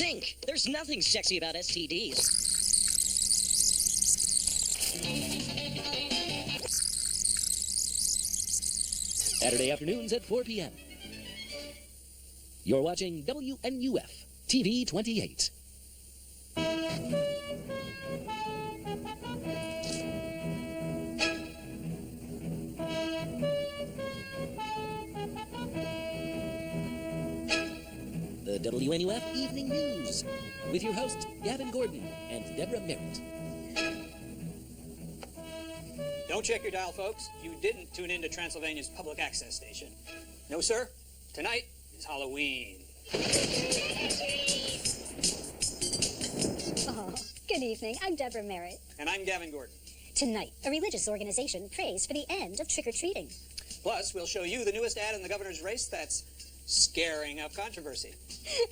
Think. There's nothing sexy about STDs. Saturday afternoons at 4 p.m. You're watching WNUF TV 28. The WNUF Evening News with your hosts Gavin Gordon and Deborah Merritt. Don't check your dial, folks. You didn't tune in to Transylvania's public access station. No, sir. Tonight is Halloween. Oh, good evening. I'm Deborah Merritt. And I'm Gavin Gordon. Tonight, a religious organization prays for the end of trick-or-treating. Plus, we'll show you the newest ad in the governor's race that's scaring up controversy.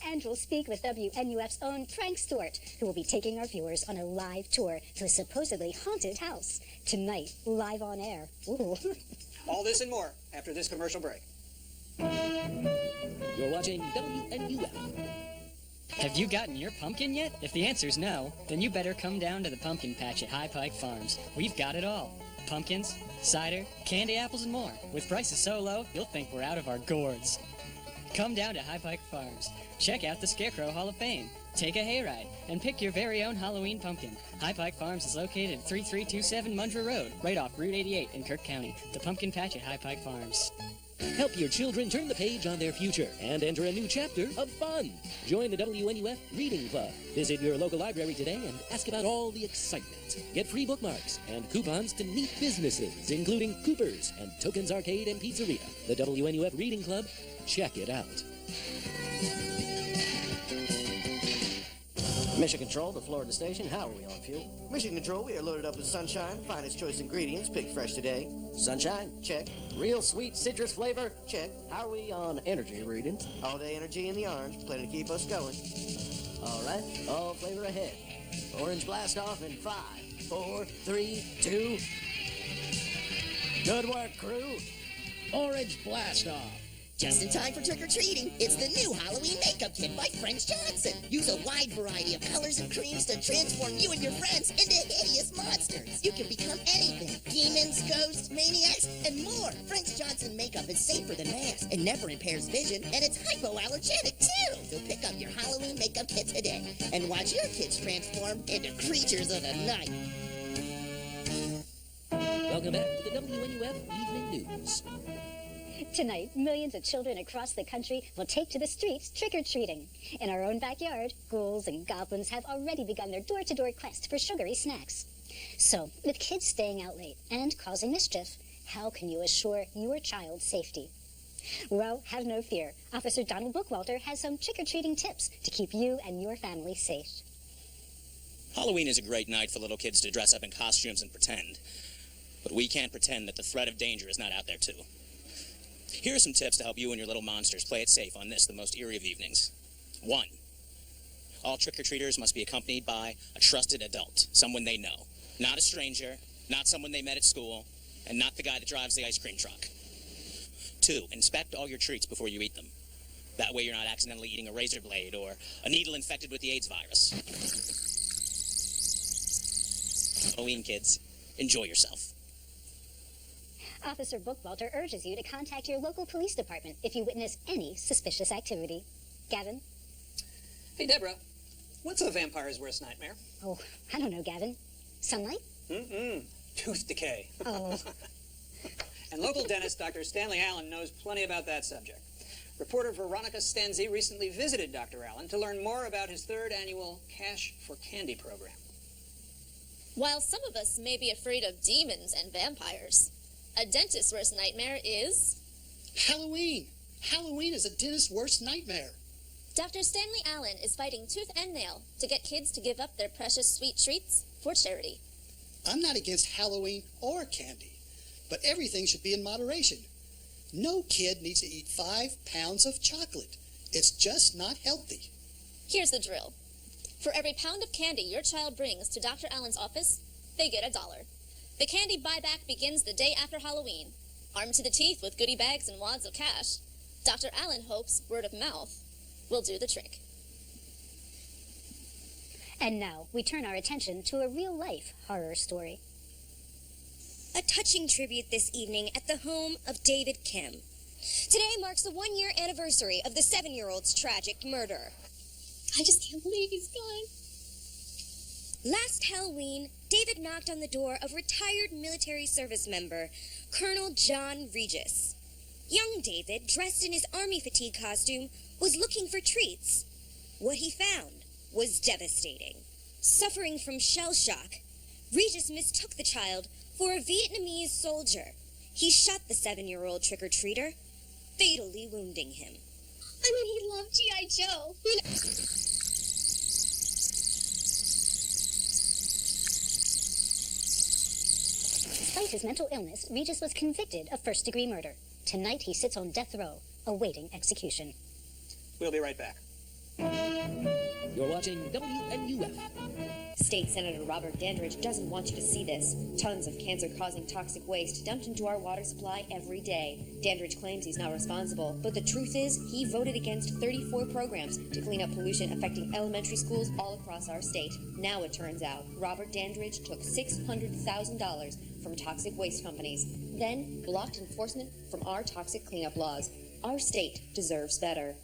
And we'll speak with WNUF's own Frank Stewart, who will be taking our viewers on a live tour to a supposedly haunted house. Tonight, live on air. Ooh. All this and more after this commercial break. You're watching WNUF. Have you gotten your pumpkin yet? If the answer's no, then you better come down to the pumpkin patch at High Pike Farms. We've got it all. Pumpkins, cider, candy apples, and more. With prices so low, you'll think we're out of our gourds. Come down to High Pike Farms. Check out the Scarecrow Hall of Fame. Take a hayride and pick your very own Halloween pumpkin. High Pike Farms is located at 3327 Mundra Road, right off Route 88 in Kirk County. The pumpkin patch at High Pike Farms. Help your children turn the page on their future and enter a new chapter of fun. Join the WNUF Reading Club. Visit your local library today and ask about all the excitement. Get free bookmarks and coupons to neat businesses, including Cooper's and Tokens Arcade and Pizzeria. The WNUF Reading Club. Check it out. Mission Control to Florida Station. How are we on fuel? Mission Control, we are loaded up with sunshine, finest choice ingredients, picked fresh today. Sunshine? Check. Real sweet citrus flavor? Check. How are we on energy readings? All day energy in the orange, plenty to keep us going. All right, all flavor ahead. Orange blast off in 5, 4, 3, 2. Good work, crew. Orange blast off. Just in time for trick-or-treating, it's the new Halloween makeup kit by French Johnson. Use a wide variety of colors and creams to transform you and your friends into hideous monsters. You can become anything. Demons, ghosts, maniacs, and more. French Johnson makeup is safer than masks and never impairs vision, and it's hypoallergenic, too. So pick up your Halloween makeup kit today and watch your kids transform into creatures of the night. Welcome back to the WNUF Evening News. Tonight, millions of children across the country will take to the streets trick-or-treating. In our own backyard, ghouls and goblins have already begun their door-to-door quest for sugary snacks. So, with kids staying out late and causing mischief, how can you assure your child's safety? Well, have no fear. Officer Donald Bookwalter has some trick-or-treating tips to keep you and your family safe. Halloween is a great night for little kids to dress up in costumes and pretend. But we can't pretend that the threat of danger is not out there, too. Here are some tips to help you and your little monsters play it safe on this, the most eerie of evenings. 1. All trick-or-treaters must be accompanied by a trusted adult, someone they know. Not a stranger, not someone they met at school, and not the guy that drives the ice cream truck. 2. Inspect all your treats before you eat them. That way you're not accidentally eating a razor blade or a needle infected with the AIDS virus. Halloween, kids. Enjoy yourself. Officer Bookwalter urges you to contact your local police department if you witness any suspicious activity. Gavin? Hey, Deborah, what's a vampire's worst nightmare? Oh, I don't know, Gavin. Sunlight? Tooth decay. Oh. And local dentist Dr. Stanley Allen knows plenty about that subject. Reporter Veronica Stenzi recently visited Dr. Allen to learn more about his third annual Cash for Candy program. While some of us may be afraid of demons and vampires, a dentist's worst nightmare is... Halloween. Halloween is a dentist's worst nightmare. Dr. Stanley Allen is fighting tooth and nail to get kids to give up their precious sweet treats for charity. I'm not against Halloween or candy, but everything should be in moderation. No kid needs to eat 5 pounds of chocolate. It's just not healthy. Here's the drill. For every pound of candy your child brings to Dr. Allen's office, they get $1. The candy buyback begins the day after Halloween. Armed to the teeth with goodie bags and wads of cash, Dr. Allen hopes word of mouth will do the trick. And now we turn our attention to a real-life horror story. A touching tribute this evening at the home of David Kim. Today marks the one-year anniversary of the 7-year-old's tragic murder. I just can't believe he's gone. Last Halloween, David knocked on the door of retired military service member Colonel John Regis. Young David, dressed in his army fatigue costume, was looking for treats. What he found was devastating. Suffering from shell shock, Regis mistook the child for a Vietnamese soldier. He shot the 7-year-old trick-or-treater, fatally wounding him. I mean, he loved G.I. Joe. Despite his mental illness, Regis was convicted of first-degree murder. Tonight, he sits on death row, awaiting execution. We'll be right back. You're watching WNUF. State Senator Robert Dandridge doesn't want you to see this. Tons of cancer-causing toxic waste dumped into our water supply every day. Dandridge claims he's not responsible, but the truth is he voted against 34 programs to clean up pollution affecting elementary schools all across our state. Now it turns out Robert Dandridge took $600,000 from toxic waste companies, then blocked enforcement from our toxic cleanup laws. Our state deserves better.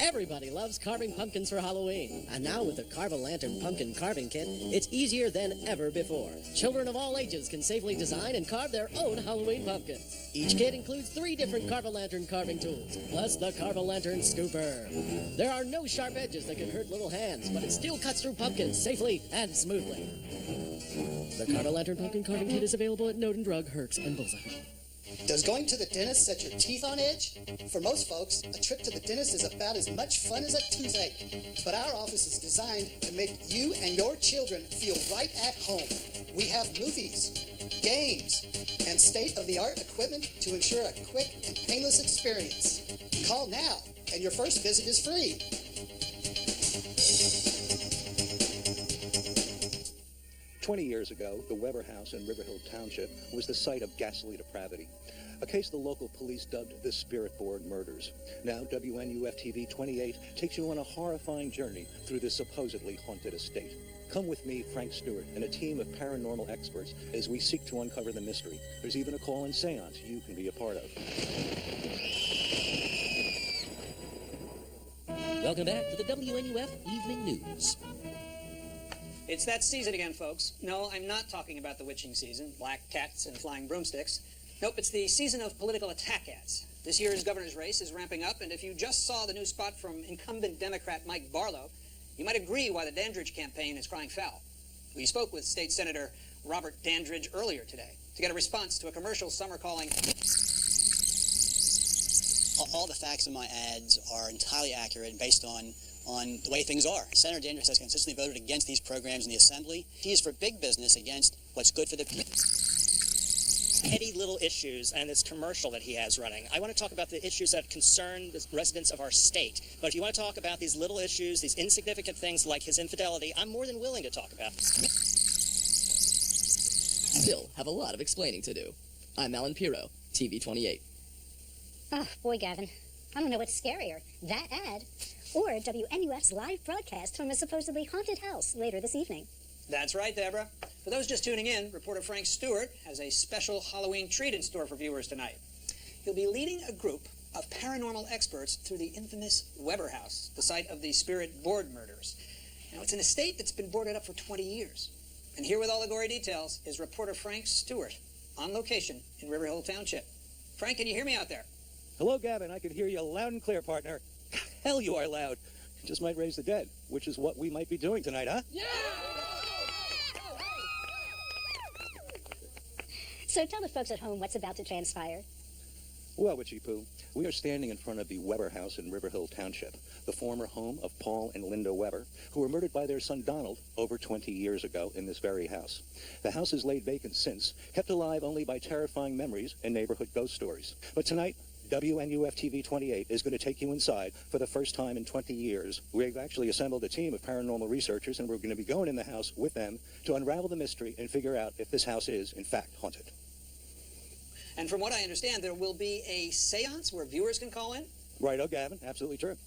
Everybody loves carving pumpkins for Halloween. And now with the Carve-A-Lantern Pumpkin Carving Kit, it's easier than ever before. Children of all ages can safely design and carve their own Halloween pumpkins. Each kit includes 3 different Carve-A-Lantern carving tools, plus the Carve-A-Lantern Scooper. There are no sharp edges that can hurt little hands, but it still cuts through pumpkins safely and smoothly. The Carve-A-Lantern Pumpkin Carving Kit is available at Node and Drug, Herx, and Bullseye. Does going to the dentist set your teeth on edge? For most folks, a trip to the dentist is about as much fun as a toothache. But our office is designed to make you and your children feel right at home. We have movies, games, and state-of-the-art equipment to ensure a quick and painless experience. Call now, and your first visit is free. Years ago, the Weber House in Riverhill Township was the site of ghastly depravity, a case the local police dubbed the Spirit Board Murders. Now, WNUF TV 28 takes you on a horrifying journey through this supposedly haunted estate. Come with me, Frank Stewart, and a team of paranormal experts as we seek to uncover the mystery. There's even a call-in seance you can be a part of. Welcome back to the WNUF Evening News. It's that season again, folks. No, I'm not talking about the witching season, black cats and flying broomsticks. Nope, it's the season of political attack ads. This year's governor's race is ramping up, and if you just saw the new spot from incumbent Democrat Mike Barlow, you might agree why the Dandridge campaign is crying foul. We spoke with State Senator Robert Dandridge earlier today to get a response to a commercial some are calling... All the facts in my ads are entirely accurate and based on the way things are. Senator Dandridge has consistently voted against these programs in the Assembly. He is for big business against what's good for the people. Petty little issues and this commercial that he has running. I want to talk about the issues that concern the residents of our state. But if you want to talk about these little issues, these insignificant things like his infidelity, I'm more than willing to talk about. Still have a lot of explaining to do. I'm Alan Pirro, TV 28. Oh, boy, Gavin. I don't know what's scarier, that ad or WNUF's live broadcast from a supposedly haunted house later this evening. That's right, Deborah. For those just tuning in, reporter Frank Stewart has a special Halloween treat in store for viewers tonight. He'll be leading a group of paranormal experts through the infamous Weber House, the site of the Spirit Board murders. Now, it's an estate that's been boarded up for 20 years. And here with all the gory details is reporter Frank Stewart on location in Riverhill Township. Frank, can you hear me out there? Hello, Gavin. I can hear you loud and clear, partner. Hell, you are loud. Just might raise the dead, which is what we might be doing tonight, huh? Yeah! So tell the folks at home what's about to transpire. Well, Witchy Poo, we are standing in front of the Weber House in Riverhill Township, the former home of Paul and Linda Weber, who were murdered by their son Donald over 20 years ago in this very house. The house has laid vacant since, kept alive only by terrifying memories and neighborhood ghost stories. But tonight, WNUF TV 28 is going to take you inside for the first time in 20 years. We've actually assembled a team of paranormal researchers, and we're going to be going in the house with them to unravel the mystery and figure out if this house is, in fact, haunted. And from what I understand, there will be a seance where viewers can call in? Right, Gavin. Absolutely true.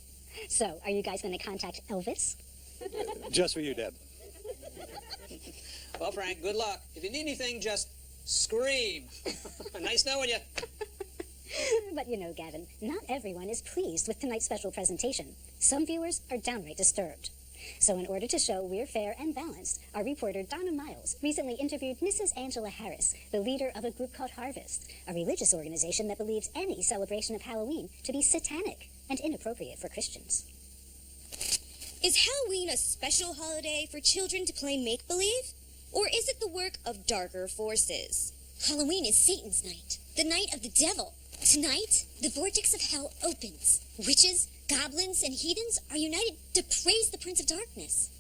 So, are you guys going to contact Elvis? Just for you, Deb. Well, Frank, good luck. If you need anything, just scream. Nice knowing you. But you know, Gavin, not everyone is pleased with tonight's special presentation. Some viewers are downright disturbed. So in order to show we're fair and balanced, our reporter Donna Miles recently interviewed Mrs. Angela Harris, the leader of a group called Harvest, a religious organization that believes any celebration of Halloween to be satanic and inappropriate for Christians. Is Halloween a special holiday for children to play make-believe? Or is it the work of darker forces? Halloween is Satan's night, the night of the devil. Tonight, the vortex of hell opens. Witches, goblins, and heathens are united to praise the Prince of Darkness.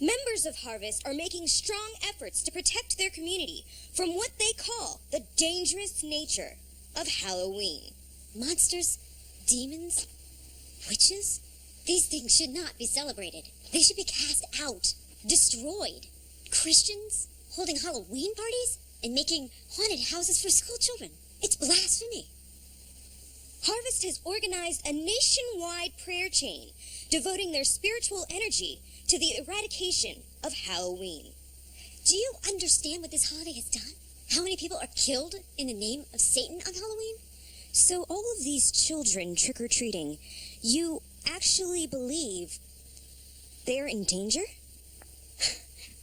Members of Harvest are making strong efforts to protect their community from what they call the dangerous nature of Halloween. Monsters, demons, witches, these things should not be celebrated. They should be cast out, destroyed. Christians holding Halloween parties and making haunted houses for school children. It's blasphemy. Harvest has organized a nationwide prayer chain devoting their spiritual energy to the eradication of Halloween. Do you understand what this holiday has done? How many people are killed in the name of Satan on Halloween? So all of these children trick-or-treating, you actually believe they're in danger?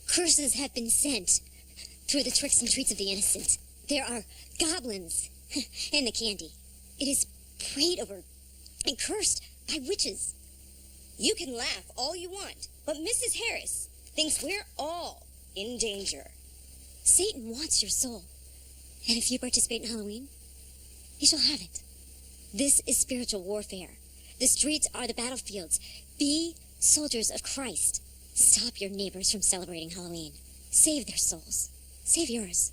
Curses have been sent through the tricks and treats of the innocent. There are goblins in the candy. It is prayed over and cursed by witches. You can laugh all you want, but Mrs. Harris thinks we're all in danger. Satan wants your soul. And if you participate in Halloween, you shall have it. This is spiritual warfare. The streets are the battlefields. Be soldiers of Christ. Stop your neighbors from celebrating Halloween. Save their souls. Save yours.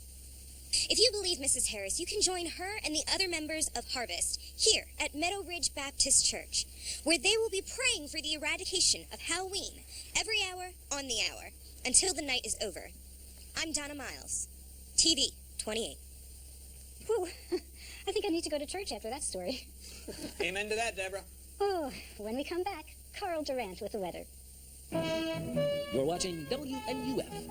If you believe Mrs. Harris, you can join her and the other members of Harvest here at Meadow Ridge Baptist Church, where they will be praying for the eradication of Halloween every hour on the hour until the night is over. I'm Donna Miles, TV 28. Whew. I think I need to go to church after that story. Amen to that, Deborah. Oh, when we come back, Carl Durant with the weather. You're watching WNUF.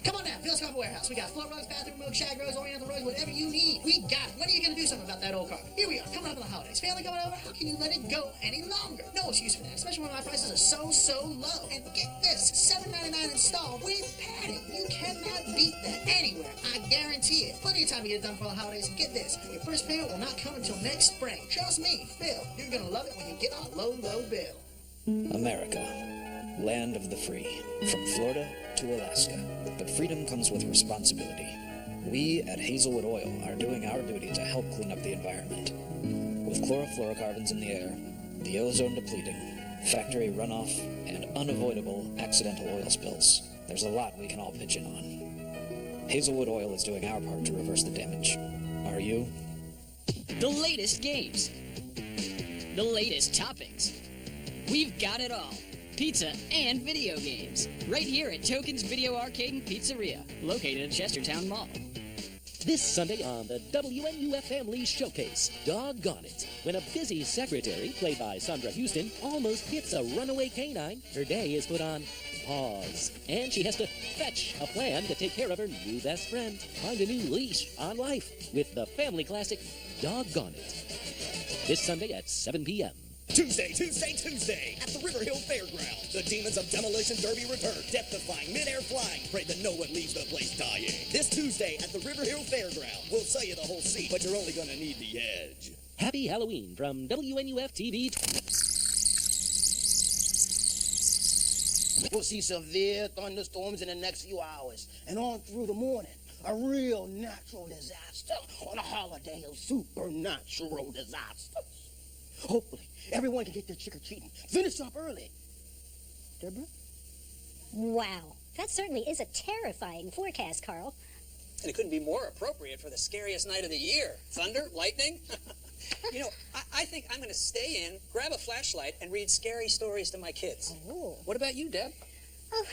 Come on now, Phil's Carpet Warehouse. We got floor rugs, bathroom rugs, shag rugs, oriental rugs, whatever you need. We got it. When are you going to do something about that old carpet? Here we are, coming up on the holidays. Family coming over? How can you let it go any longer? No excuse for that, especially when my prices are so low. And get this, $7.99 installed with padding. You cannot beat that anywhere. I guarantee it. Plenty of time to get it done for the holidays. And get this, your first payment will not come until next spring. Trust me, Phil, you're going to love it when you get a low bill. America, land of the free, from Florida to Alaska. But freedom comes with responsibility. We at Hazelwood Oil are doing our duty to help clean up the environment. With chlorofluorocarbons in the air, the ozone depleting, factory runoff, and unavoidable accidental oil spills, there's a lot we can all pitch in on. Hazelwood Oil is doing our part to reverse the damage. Are you? The latest games. The latest toppings. We've got it all. Pizza and video games. Right here at Tokens Video Arcade and Pizzeria, located at Chestertown Mall. This Sunday on the WNUF Family Showcase, Doggone It. When a busy secretary, played by Sandra Houston, almost hits a runaway canine, her day is put on pause. And she has to fetch a plan to take care of her new best friend. Find a new leash on life with the family classic, Doggone It. This Sunday at 7 p.m. Tuesday at the River Hill Fairground. The Demons of Demolition Derby return, death-defying, mid-air flying. Pray that no one leaves the place dying. This Tuesday at the River Hill Fairground. We'll sell you the whole seat, but you're only gonna need the edge. Happy Halloween from WNUF TV. We'll see severe thunderstorms in the next few hours and on through the morning. A real natural disaster on a holiday of supernatural disasters. Hopefully, everyone can get their trick-or-treating. Finish up early. Deborah? Wow, that certainly is a terrifying forecast, Carl. And it couldn't be more appropriate for the scariest night of the year. Thunder, lightning. You know, I think I'm going to stay in, grab a flashlight, and read scary stories to my kids. Oh. What about you, Deb? Oh,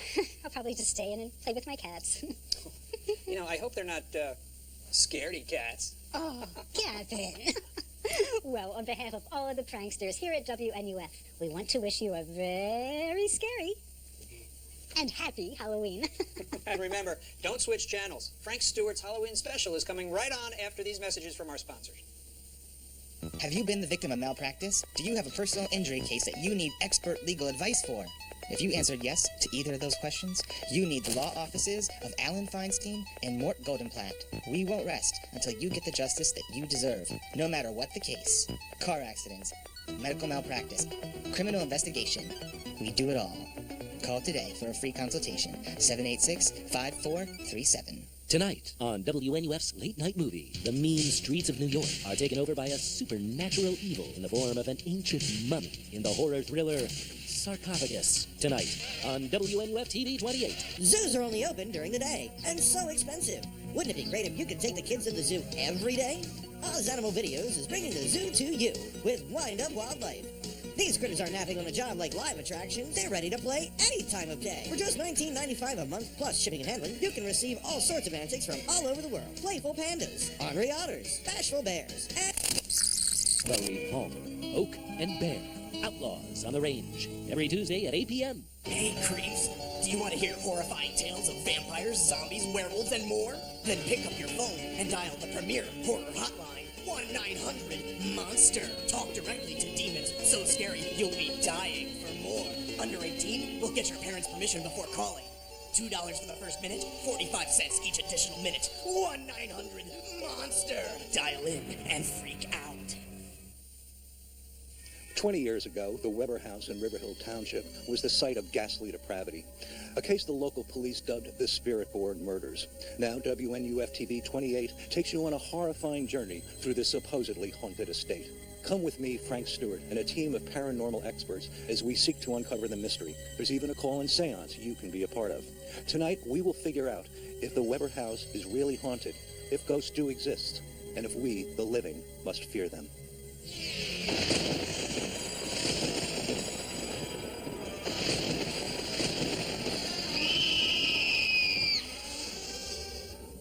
I'll probably just stay in and play with my cats. You know, I hope they're not scaredy cats. Oh, Gavin. Well, on behalf of all of the pranksters here at WNUF, we want to wish you a very scary and happy Halloween. And remember, don't switch channels. Frank Stewart's Halloween special is coming right on after these messages from our sponsors. Have you been the victim of malpractice? Do you have a personal injury case that you need expert legal advice for? If you answered yes to either of those questions, you need the law offices of Alan Feinstein and Mort Goldenblatt. We won't rest until you get the justice that you deserve, no matter what the case. Car accidents, medical malpractice, criminal investigation. We do it all. Call today for a free consultation, 786-5437. Tonight on WNUF's Late Night Movie, the mean streets of New York are taken over by a supernatural evil in the form of an ancient mummy in the horror thriller Sarcophagus. Tonight on WNUF TV 28. Zoos are only open during the day, and so expensive. Wouldn't it be great if you could take the kids to the zoo every day? Oz Animal Videos is bringing the zoo to you with wind-up wildlife. These critters aren't napping on the job like live attractions. They're ready to play any time of day. For just $19.95 a month, plus shipping and handling, you can receive all sorts of antics from all over the world. Playful pandas, ornery otters, bashful bears, and... Starring Palmer, Oak, and Bear. Outlaws on the Range. Every Tuesday at 8 p.m. Hey, creeps. Do you want to hear horrifying tales of vampires, zombies, werewolves, and more? Then pick up your phone and dial the premier horror hotline. 1-900-MONSTER. Talk directly to demons so scary you'll be dying for more. Under 18, we'll get your parents' permission before calling. $2 for the first minute, 45 cents each additional minute. 1-900-MONSTER. Dial in and freak out. 20 years ago, the Weber House in River Hill Township was the site of ghastly depravity, a case the local police dubbed the Spirit Board Murders. Now, WNUF TV 28 takes you on a horrifying journey through this supposedly haunted estate. Come with me, Frank Stewart, and a team of paranormal experts as we seek to uncover the mystery. There's even a call-in seance you can be a part of. Tonight, we will figure out if the Weber House is really haunted, if ghosts do exist, and if we, the living, must fear them.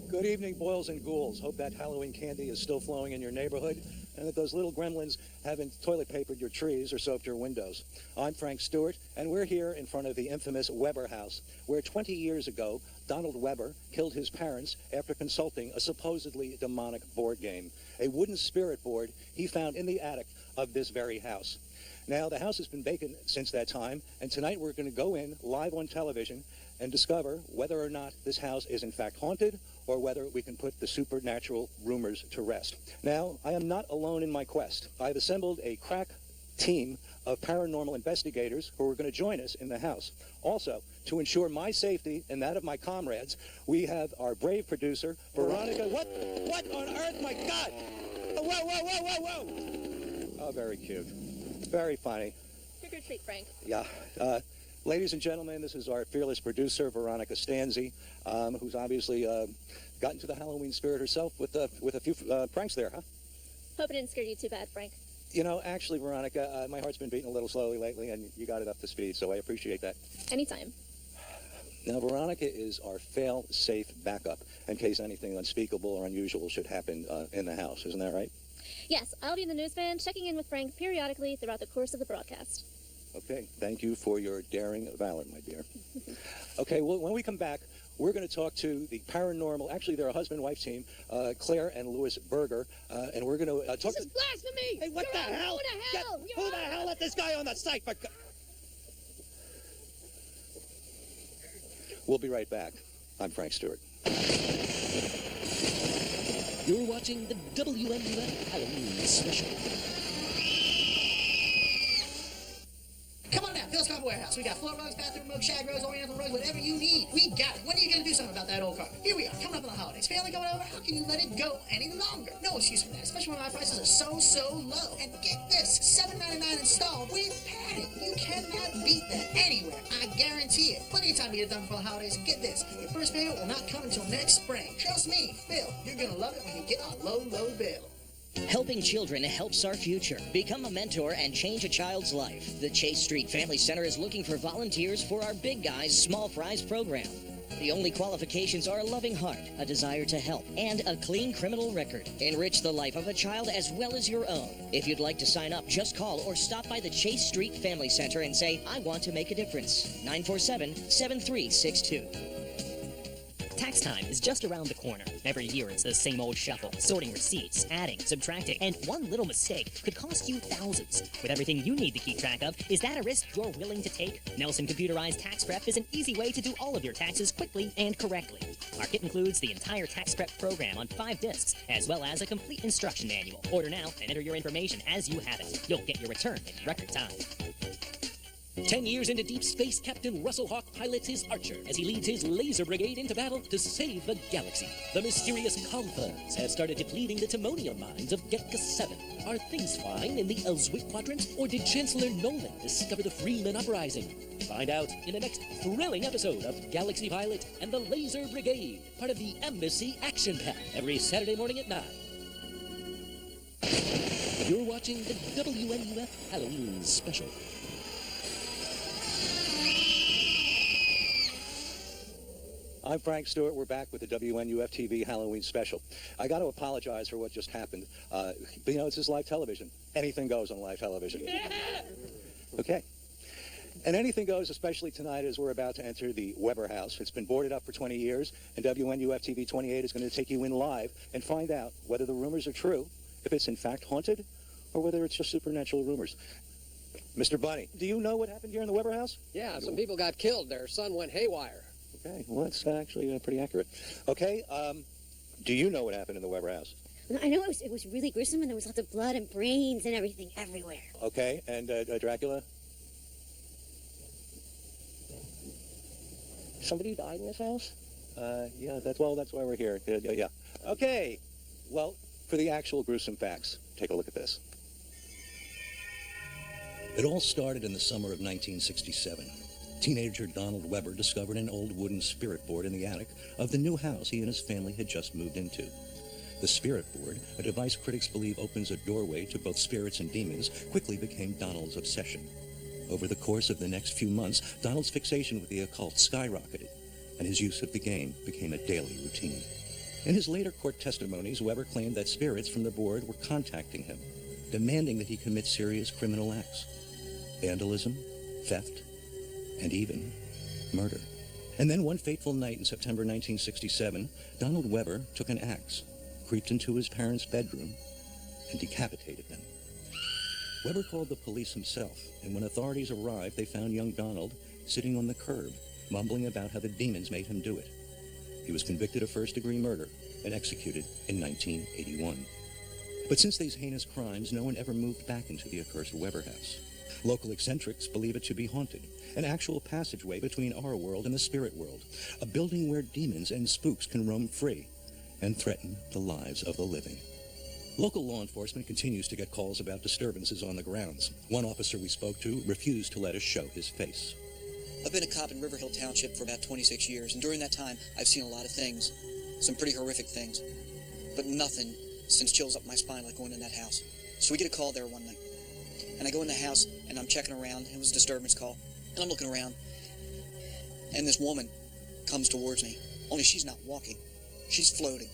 Good evening, boils and ghouls. Hope that Halloween candy is still flowing in your neighborhood and that those little gremlins haven't toilet papered your trees or soaked your windows. I'm Frank Stewart, and we're here in front of the infamous Weber House, where 20 years ago, Donald Weber killed his parents after consulting a supposedly demonic board game, a wooden spirit board he found in the attic of this very house. Now, the house has been vacant since that time, and tonight we're going to go in live on television and discover whether or not this house is in fact haunted or whether we can put the supernatural rumors to rest. Now, I am not alone in my quest. I've assembled a crack team of paranormal investigators who are going to join us in the house. Also, to ensure my safety and that of my comrades, we have our brave producer, Veronica. What on earth? My God! Whoa! Oh, very cute. Very funny. Trick or treat, Frank. Yeah. Ladies and gentlemen, this is our fearless producer, Veronica Stanzi, who's obviously gotten to the Halloween spirit herself with a few pranks there, huh? Hope it didn't scare you too bad, Frank. You know, actually, Veronica, my heart's been beating a little slowly lately, and you got it up to speed, so I appreciate that. Anytime. Now, Veronica is our fail-safe backup in case anything unspeakable or unusual should happen in the house. Isn't that right? Yes, I'll be in the newsstand checking in with Frank periodically throughout the course of the broadcast. Okay, thank you for your daring valor, my dear. Okay, well, when we come back, we're going to talk to the paranormal, actually they're a husband-wife team, Claire and Louis Berger, and we're going to talk This is blasphemy! Hey, what the hell? Who the hell let this guy on the site? We'll be right back. I'm Frank Stewart. You're watching the WNUF Halloween special. Come on now, Phil's Carpet Warehouse. We got floor rugs, bathroom rugs, shag rugs, oriental rugs, whatever you need. We got it. When are you going to do something about that old carpet? Here we are, coming up on the holidays. Family going over, how can you let it go any longer? No excuse for that, especially when our prices are so low. And get this, $7.99 installed with padding. You cannot beat that anywhere. I guarantee it. Plenty of time to get it done before the holidays. And get this, your first payment will not come until next spring. Trust me, Phil, you're going to love it when you get a low bill. Helping children helps our future. Become a mentor and change a child's life. The Chase Street Family Center is looking for volunteers for our Big Guys Small Fries program. The only qualifications are a loving heart, a desire to help, and a clean criminal record. Enrich the life of a child as well as your own. If you'd like to sign up, just call or stop by the Chase Street Family Center and say, I want to make a difference. 947-7362. Tax time is just around the corner. Every year it's the same old shuffle, sorting receipts, adding, subtracting, and one little mistake could cost you thousands. With everything you need to keep track of, is that a risk you're willing to take? Nelson Computerized Tax Prep is an easy way to do all of your taxes quickly and correctly. Our kit includes the entire Tax Prep program on 5 discs, as well as a complete instruction manual. Order now and enter your information as you have it. You'll get your return in record time. 10 years into deep space, Captain Russell Hawk pilots his Archer as he leads his laser brigade into battle to save the galaxy. The mysterious Kalphas have started depleting the timonium mines of Getka 7. Are things fine in the Elswick Quadrant, or did Chancellor Nolan discover the Freeman Uprising? Find out in the next thrilling episode of Galaxy Pilot and the Laser Brigade, part of the Embassy Action Pack, every Saturday morning at 9. You're watching the WNUF Halloween Special. I'm Frank Stewart. We're back with the WNUF TV Halloween special. I got to apologize for what just happened. But you know, it's just live television. Anything goes on live television. Okay. And anything goes, especially tonight as we're about to enter the Weber House. It's been boarded up for 20 years, and WNUF TV 28 is going to take you in live and find out whether the rumors are true, if it's in fact haunted, or whether it's just supernatural rumors. Mr. Bunny, do you know what happened here in the Weber House? Yeah, some people got killed. Their son went haywire. Okay, well, that's actually pretty accurate. Okay, do you know what happened in the Weber House? I know it was really gruesome, and there was lots of blood and brains and everything everywhere. Okay, and Dracula? Somebody died in this house? Yeah, that's why we're here. Yeah. Okay, well, for the actual gruesome facts, take a look at this. It all started in the summer of 1967. Teenager Donald Weber discovered an old wooden spirit board in the attic of the new house he and his family had just moved into. The spirit board, a device critics believe opens a doorway to both spirits and demons, quickly became Donald's obsession. Over the course of the next few months, Donald's fixation with the occult skyrocketed, and his use of the game became a daily routine. In his later court testimonies, Weber claimed that spirits from the board were contacting him, demanding that he commit serious criminal acts. Vandalism, theft, and even murder. And then one fateful night in September 1967, Donald Weber took an axe, creeped into his parents' bedroom, and decapitated them. Weber called the police himself, and when authorities arrived, they found young Donald sitting on the curb, mumbling about how the demons made him do it. He was convicted of first-degree murder and executed in 1981. But since these heinous crimes, no one ever moved back into the accursed Weber house. Local eccentrics believe it to be haunted, an actual passageway between our world and the spirit world, a building where demons and spooks can roam free and threaten the lives of the living. Local law enforcement continues to get calls about disturbances on the grounds. One officer we spoke to refused to let us show his face. I've been a cop in River Hill Township for about 26 years, and during that time, I've seen a lot of things, some pretty horrific things, but nothing sends chills up my spine like going in that house. So we get a call there one night. And I go in the house, and I'm checking around. It was a disturbance call. And I'm looking around. And this woman comes towards me. Only she's not walking. She's floating.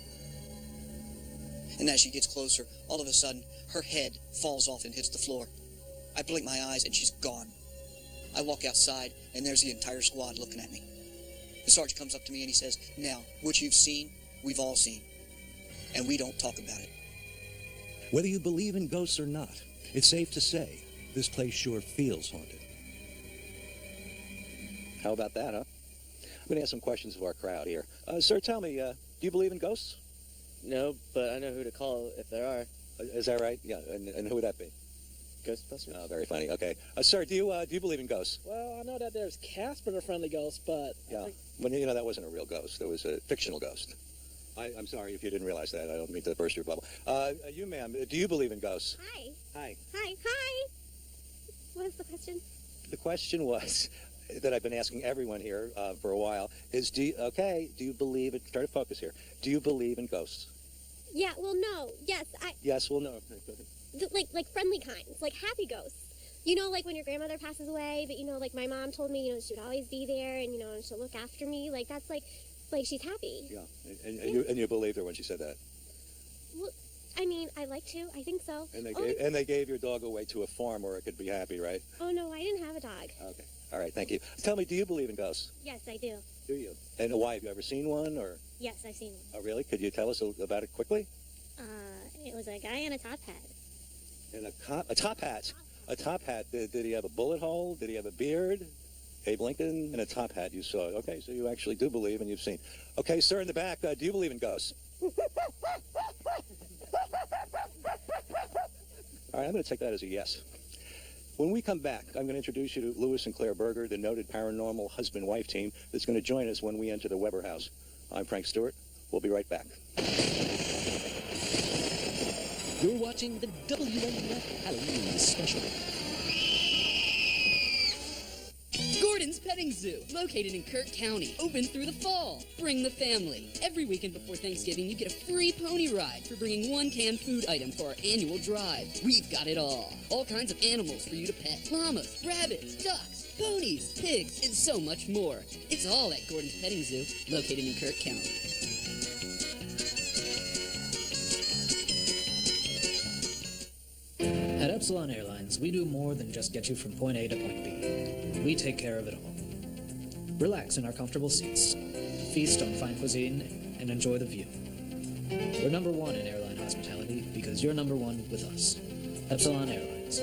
And as she gets closer, all of a sudden, her head falls off and hits the floor. I blink my eyes, and she's gone. I walk outside, and there's the entire squad looking at me. The sergeant comes up to me, and he says, "Now, what you've seen, we've all seen. And we don't talk about it." Whether you believe in ghosts or not, it's safe to say this place sure feels haunted. How about that, huh? I'm going to ask some questions of our crowd here. Sir, tell me, do you believe in ghosts? No, but I know who to call if there are. Is that right? Yeah, and who would that be? Ghostbusters. Oh, very funny. Okay. Sir, do you believe in ghosts? Well, I know that there's Casper the Friendly Ghost, but... Yeah. Well, you know, that wasn't a real ghost. It was a fictional ghost. I'm sorry if you didn't realize that. I don't mean to burst your bubble. You, ma'am, do you believe in ghosts? Hi. Hi. Hi. Hi. What was the question? The question was, that I've been asking everyone here for a while, is do you believe, try to focus here, do you believe in ghosts? Yeah, well, no. Yes, Yes, well, no. like friendly kinds, like happy ghosts. You know, like when your grandmother passes away, but you know, like my mom told me, you know, she would always be there and, you know, and she'll look after me. Like, that's like she's happy. Yeah, and you believed her when she said that. Well, I mean, I like to. I think so. And they gave your dog away to a farm where it could be happy, right? Oh, no, I didn't have a dog. Okay. All right, thank you. Tell me, do you believe in ghosts? Yes, I do. Do you? And why? Have you ever seen one, or? Yes, I've seen one. Oh, really? Could you tell us about it quickly? It was a guy in a top hat. In a top hat? A top hat. Did he have a bullet hole? Did he have a beard? Abe Lincoln in a top hat you saw. Okay, so you actually do believe and you've seen. Okay, sir in the back, do you believe in ghosts? All right, I'm going to take that as a yes. When we come back, I'm going to introduce you to Lewis and Claire Berger, the noted paranormal husband-wife team that's going to join us when we enter the Weber house. I'm Frank Stewart. We'll be right back. You're watching the WNUF Halloween special. Gordon's Petting Zoo, located in Kirk County, open through the fall. Bring the family. Every weekend before Thanksgiving, you get a free pony ride for bringing one canned food item for our annual drive. We've got it all. All kinds of animals for you to pet. Llamas, rabbits, ducks, ponies, pigs, and so much more. It's all at Gordon's Petting Zoo, located in Kirk County. At Epsilon Airlines, we do more than just get you from point A to point B. We take care of it all. Relax in our comfortable seats, feast on fine cuisine, and enjoy the view. We're number one in airline hospitality because you're number one with us. Epsilon Airlines.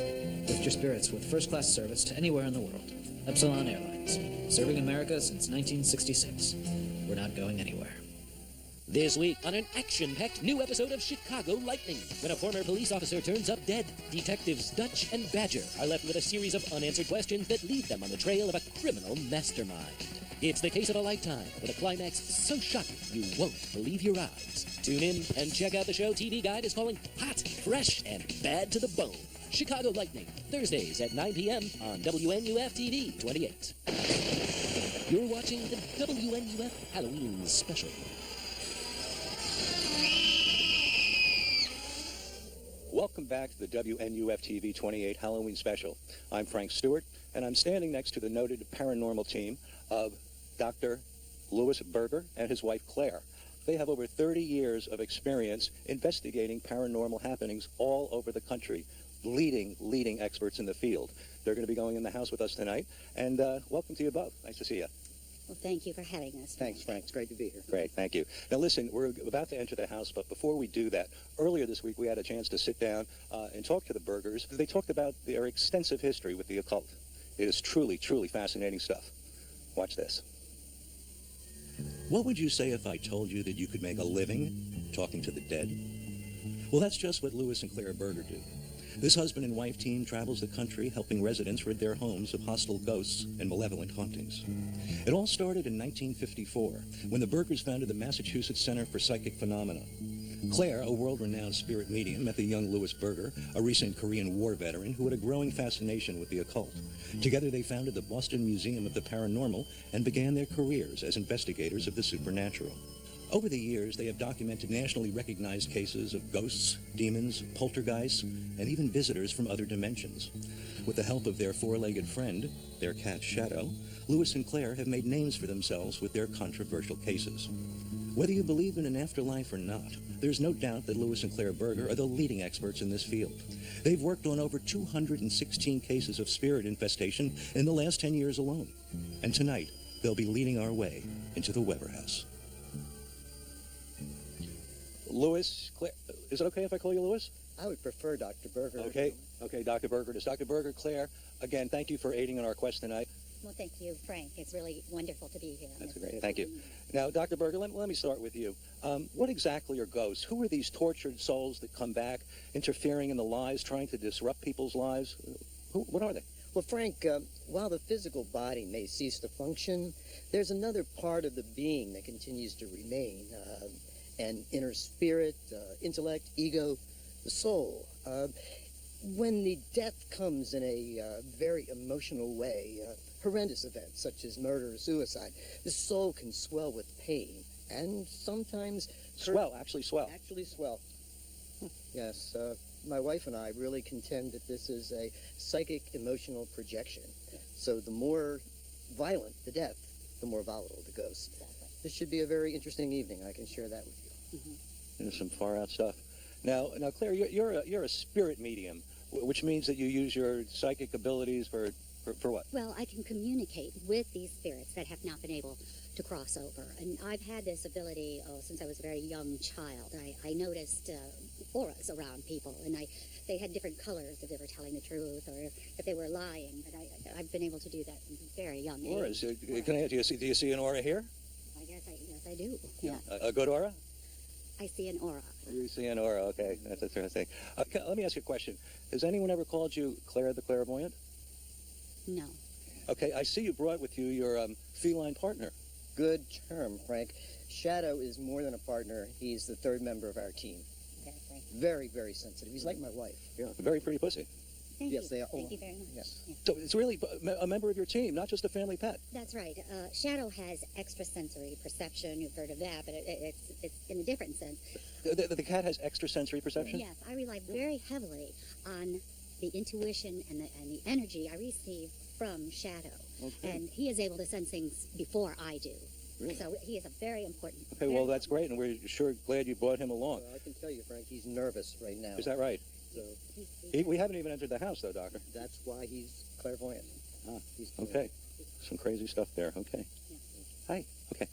Lift your spirits with first-class service to anywhere in the world. Epsilon Airlines. Serving America since 1966. We're not going anywhere. This week on an action-packed new episode of Chicago Lightning, when a former police officer turns up dead, detectives Dutch and Badger are left with a series of unanswered questions that lead them on the trail of a criminal mastermind. It's the case of a lifetime, with a climax so shocking you won't believe your eyes. Tune in and check out the show TV Guide is calling hot, fresh, and bad to the bone. Chicago Lightning, Thursdays at 9 p.m. on WNUF TV 28. You're watching the WNUF Halloween special. Welcome back to the WNUF TV 28 Halloween special. I'm Frank Stewart, and I'm standing next to the noted paranormal team of Dr. Lewis Berger and his wife Claire. They have over 30 years of experience investigating paranormal happenings all over the country, leading experts in the field. They're going to be going in the house with us tonight, and welcome to you both. Nice to see you. Well, thank you for having us. Thanks, Frank. It's great to be here. Great, thank you. Now, listen, we're about to enter the house, but before we do that, earlier this week we had a chance to sit down and talk to the Bergers. They talked about their extensive history with the occult. It is truly, truly fascinating stuff. Watch this. What would you say if I told you that you could make a living talking to the dead? Well, that's just what Lewis and Claire Berger do. This husband and wife team travels the country helping residents rid their homes of hostile ghosts and malevolent hauntings. It all started in 1954, when the Bergers founded the Massachusetts Center for Psychic Phenomena. Claire, a world-renowned spirit medium, met the young Lewis Berger, a recent Korean War veteran who had a growing fascination with the occult. Together they founded the Boston Museum of the Paranormal and began their careers as investigators of the supernatural. Over the years, they have documented nationally recognized cases of ghosts, demons, poltergeists, and even visitors from other dimensions. With the help of their four-legged friend, their cat Shadow, Lewis and Claire have made names for themselves with their controversial cases. Whether you believe in an afterlife or not, there's no doubt that Lewis and Claire Berger are the leading experts in this field. They've worked on over 216 cases of spirit infestation in the last 10 years alone. And tonight, they'll be leading our way into the Weber house. Lewis, Claire, is it okay if I call you Lewis? I would prefer Dr. Berger. Okay, Dr. Berger. It is Dr. Berger. Claire, again, thank you for aiding in our quest tonight. Well, thank you, Frank. It's really wonderful to be here. That's great. Thank you. Now, Dr. Berger, let me start with you. What exactly are ghosts? Who are these tortured souls that come back, interfering in the lives, trying to disrupt people's lives? What are they? Well, Frank, while the physical body may cease to function, there's another part of the being that continues to remain. An inner spirit, intellect, ego, the soul. When the death comes in a very emotional way, horrendous events such as murder or suicide, the soul can swell with pain and sometimes... Actually swell. Actually swell. Yes. my wife and I really contend that this is a psychic emotional projection. So the more violent the death, the more volatile the ghost. This should be a very interesting evening. I can share that with you. There's some far out stuff. Now, Claire, you're a spirit medium, which means that you use your psychic abilities for what? Well, I can communicate with these spirits that have not been able to cross over. And I've had this ability since I was a very young child. I noticed auras around people, and they had different colors if they were telling the truth or if they were lying. But I've been able to do that from a very young age. Auras. Can I ask, do you see an aura here? Yes, I do. Yeah. A good aura? I see an aura. You see an aura, okay. That's the sort of thing. Let me ask you a question. Has anyone ever called you Claire the Clairvoyant? No. Okay, I see you brought with you your feline partner. Good term, Frank. Shadow is more than a partner. He's the third member of our team. Very, very sensitive. He's like my wife. Yeah, very pretty pussy. Thank yes, you. they are. Thank you very much. Yes. Yeah. So it's really a member of your team, not just a family pet. That's right. Shadow has extrasensory perception. You've heard of that, but it's in a different sense. The cat has extrasensory perception? Yes, I rely very heavily on the intuition and the energy I receive from Shadow. Okay. And he is able to sense things before I do. Really? So he is a very important... Okay, well, that's great, and we're sure glad you brought him along. Well, I can tell you, Frank, he's nervous right now. Is that right? So We haven't even entered the house, though, Doctor. that's why he's clairvoyant. He's Okay. Some crazy stuff there. Okay. Hi. Okay.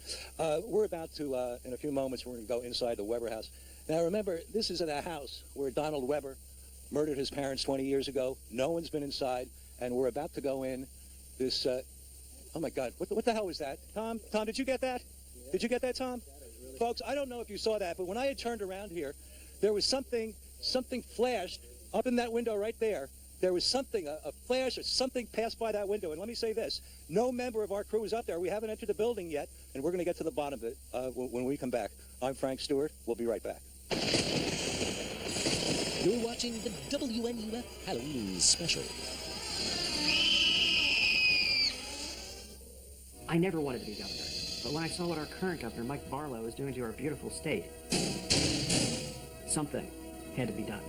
We're about to, in a few moments, we're going to go inside the Weber house. Now, remember, this is a house where Donald Weber murdered his parents 20 years ago. No one's been inside, and we're about to go in. This, oh, my God. What the hell was that? Tom, did you get that? Yeah. Did you get that, Tom? Really Folks, I don't know if you saw that, but when I had turned around here, there was something flashed up in that window right there. There was something, a flash or something passed by that window. And let me say this, no member of our crew is up there. We haven't entered the building yet, and we're going to get to the bottom of it when we come back. I'm Frank Stewart. We'll be right back. You're watching the WNUF Halloween special. I never wanted to be governor, but when I saw what our current governor, Mike Barlow, is doing to our beautiful state, something had to be done.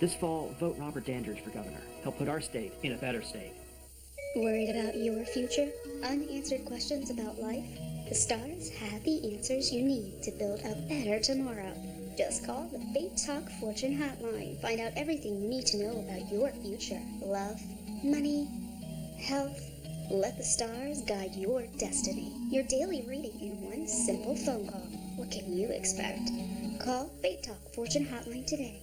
This fall, vote Robert Dandridge for governor. He'll put our state in a better state. Worried about your future? Unanswered questions about life? The stars have the answers you need to build a better tomorrow. Just call the Fate Talk Fortune Hotline. Find out everything you need to know about your future. Love, money, health. Let the stars guide your destiny. Your daily reading in one simple phone call. What can you expect? Call Fate Talk Fortune Hotline today.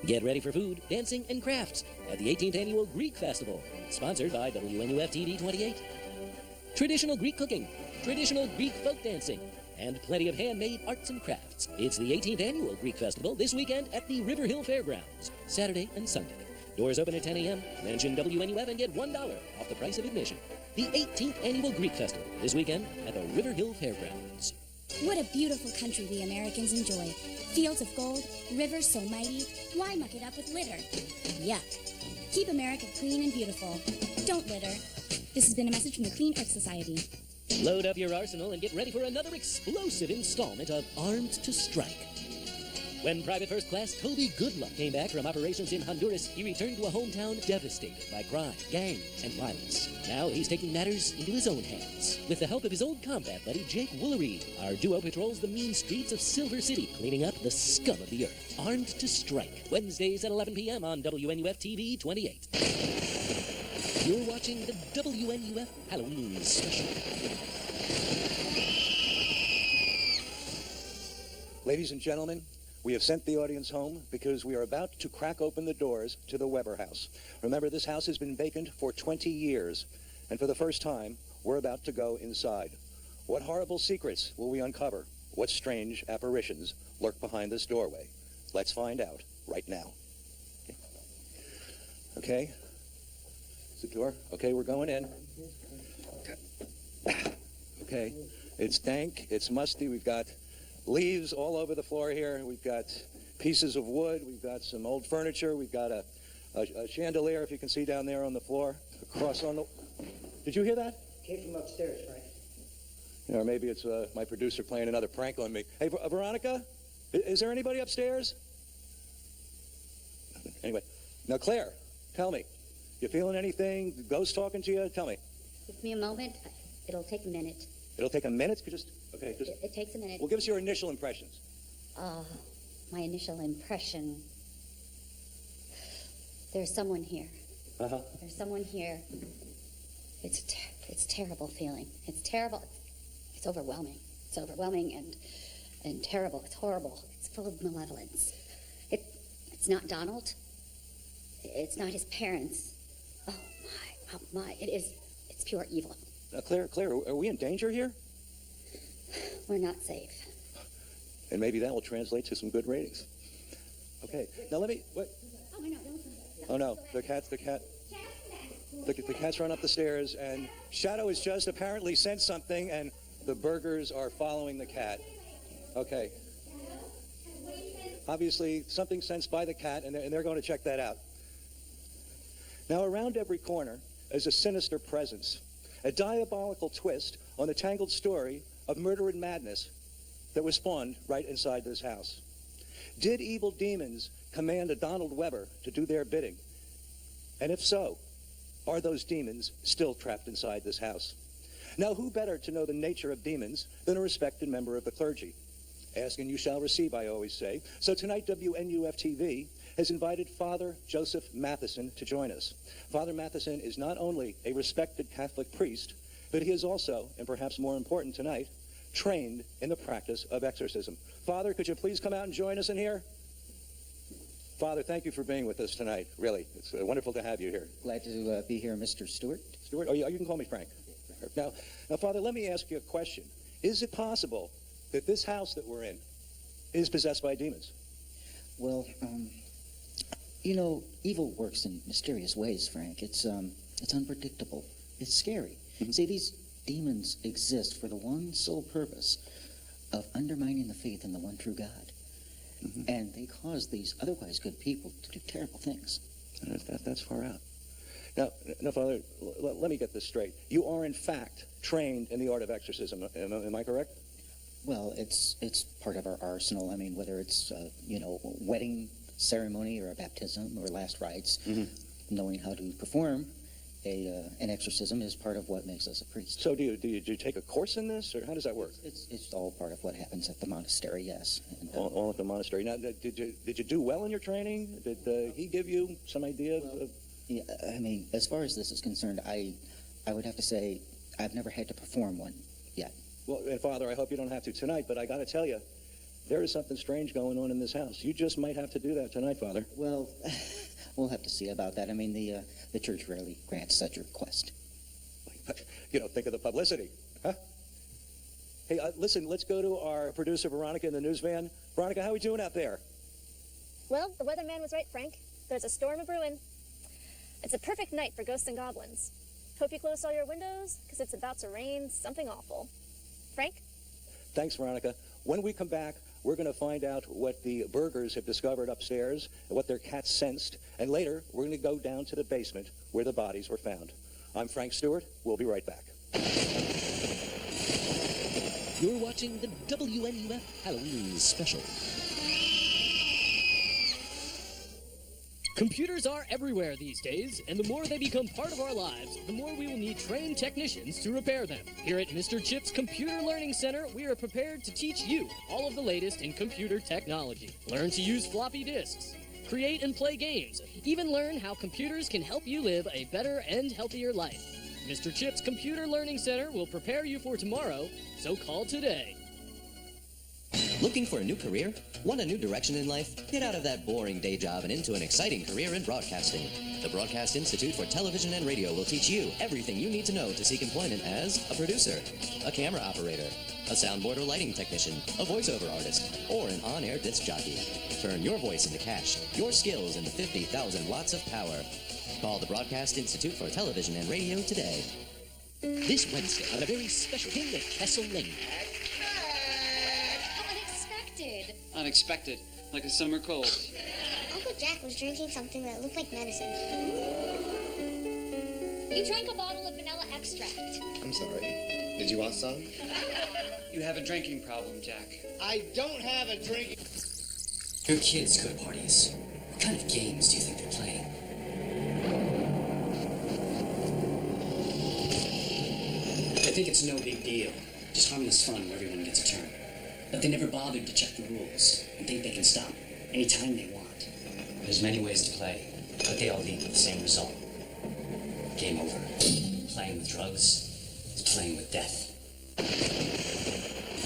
Get ready for food, dancing, and crafts at the 18th Annual Greek Festival, sponsored by WNUF TV 28. Traditional Greek cooking, traditional Greek folk dancing, and plenty of handmade arts and crafts. It's the 18th Annual Greek Festival this weekend at the River Hill Fairgrounds, Saturday and Sunday. Doors open at 10 a.m. Mention WNUF and get $1 off the price of admission. The 18th Annual Greek Festival this weekend at the River Hill Fairgrounds. What a beautiful country we Americans enjoy. Fields of gold, rivers so mighty, why muck it up with litter? Yuck. Keep America clean and beautiful. Don't litter. This has been a message from the Clean Earth Society. Load up your arsenal and get ready for another explosive installment of Armed to Strike. When Private First Class Toby Goodluck came back from operations in Honduras, he returned to a hometown devastated by crime, gangs, and violence. Now he's taking matters into his own hands. With the help of his old combat buddy, Jake Woolery, our duo patrols the mean streets of Silver City, cleaning up the scum of the earth. Armed to Strike, Wednesdays at 11 p.m. on WNUF TV 28. You're watching the WNUF Halloween special. Ladies and gentlemen, we have sent the audience home because we are about to crack open the doors to the Weber house. Remember, this house has been vacant for 20 years, and for the first time, we're about to go inside. What horrible secrets will we uncover? What strange apparitions lurk behind this doorway? Let's find out right now. Okay. Is the door? Okay, we're going in. Okay. It's dank. It's musty. We've got leaves all over the floor here. We've got pieces of wood. We've got some old furniture. We've got a chandelier, if you can see down there on the floor. Across on the... Did you hear that? Came from upstairs, Frank. Or maybe it's my producer playing another prank on me. Hey, Veronica, is there anybody upstairs? Anyway, now Claire, tell me, you feeling anything? Ghost talking to you? Tell me. Give me a moment. It'll take a minute. It'll take a minute? Okay, just. It takes a minute. Well, give us your initial impressions. My initial impression. There's someone here. Uh-huh. There's someone here. It's a terrible feeling. It's terrible. It's overwhelming. It's overwhelming and terrible. It's horrible. It's full of malevolence. It's not Donald. It's not his parents. Oh my. It's pure evil. Now, Claire, are we in danger here? We're not safe. And maybe that will translate to some good ratings. Okay, now let me, what? Oh no, the cat's run up the stairs, and Shadow has just apparently sent something, and the burgers are following the cat. Okay. Obviously, something sensed by the cat, and they're going to check that out. Now, around every corner is a sinister presence, a diabolical twist on the tangled story of murder and madness that was spawned right inside this house. Did evil demons command a Donald Weber to do their bidding? And if so, are those demons still trapped inside this house? Now, who better to know the nature of demons than a respected member of the clergy? Ask and you shall receive, I always say. So tonight, WNUF TV has invited Father Joseph Matheson to join us. Father Matheson is not only a respected Catholic priest, but he is also, and perhaps more important tonight, trained in the practice of exorcism. Father, could you please come out and join us in here? Father, thank you for being with us tonight. Really, it's wonderful to have you here. Glad to be here, Mr. Stewart. Stewart? Oh, you can call me Frank. Now, Father, let me ask you a question. Is it possible that this house that we're in is possessed by demons? Well, you know, evil works in mysterious ways, Frank. It's unpredictable. It's scary. Mm-hmm. See, these demons exist for the one sole purpose of undermining the faith in the one true God. Mm-hmm. And they cause these otherwise good people to do terrible things. That's far out. Now, Father, let me get this straight. You are, in fact, trained in the art of exorcism. Am I correct? Well, it's part of our arsenal. I mean, whether it's, wedding ceremony or a baptism or last rites, knowing how to perform an exorcism is part of what makes us a priest. So do you take a course in this, or how does that work? It's all part of what happens at the monastery, yes. And, all at the monastery. Now, did you do well in your training? Did he give you some idea of... Yeah, I mean, as far as this is concerned, I would have to say I've never had to perform one yet. Well, and Father, I hope you don't have to tonight, but I got to tell you, there is something strange going on in this house. You just might have to do that tonight, Father. Well, we'll have to see about that. I mean, the church rarely grants such a request. You don't think of the publicity, huh? Hey, listen, let's go to our producer, Veronica, in the news van. Veronica, how are we doing out there? Well, the weatherman was right, Frank. There's a storm a-brewing. It's a perfect night for ghosts and goblins. Hope you closed all your windows, because it's about to rain something awful. Frank? Thanks, Veronica. When we come back, we're going to find out what the burgers have discovered upstairs, and what their cats sensed, and later, we're going to go down to the basement where the bodies were found. I'm Frank Stewart. We'll be right back. You're watching the WNUF Halloween special. Computers are everywhere these days, and the more they become part of our lives, the more we will need trained technicians to repair them. Here at Mr. Chip's Computer Learning Center, we are prepared to teach you all of the latest in computer technology. Learn to use floppy disks, create and play games, even learn how computers can help you live a better and healthier life. Mr. Chip's Computer Learning Center will prepare you for tomorrow, so call today. Looking for a new career? Want a new direction in life? Get out of that boring day job and into an exciting career in broadcasting. The Broadcast Institute for Television and Radio will teach you everything you need to know to seek employment as a producer, a camera operator, a soundboard or lighting technician, a voiceover artist, or an on-air disc jockey. Turn your voice into cash, your skills into 50,000 watts of power. Call the Broadcast Institute for Television and Radio today. This Wednesday on a very special thing at Castle Lane. Unexpected, like a summer cold. Uncle Jack was drinking something that looked like medicine. You drank a bottle of vanilla extract. I'm sorry. Did you want some? You have a drinking problem, Jack. I don't have a drinking... Your kids go to parties. What kind of games do you think they're playing? They think it's no big deal. Just harmless fun where everyone gets a turn. But they never bothered to check the rules and think they can stop anytime they want. There's many ways to play, but they all lead to the same result. Game over. Playing with drugs is playing with death.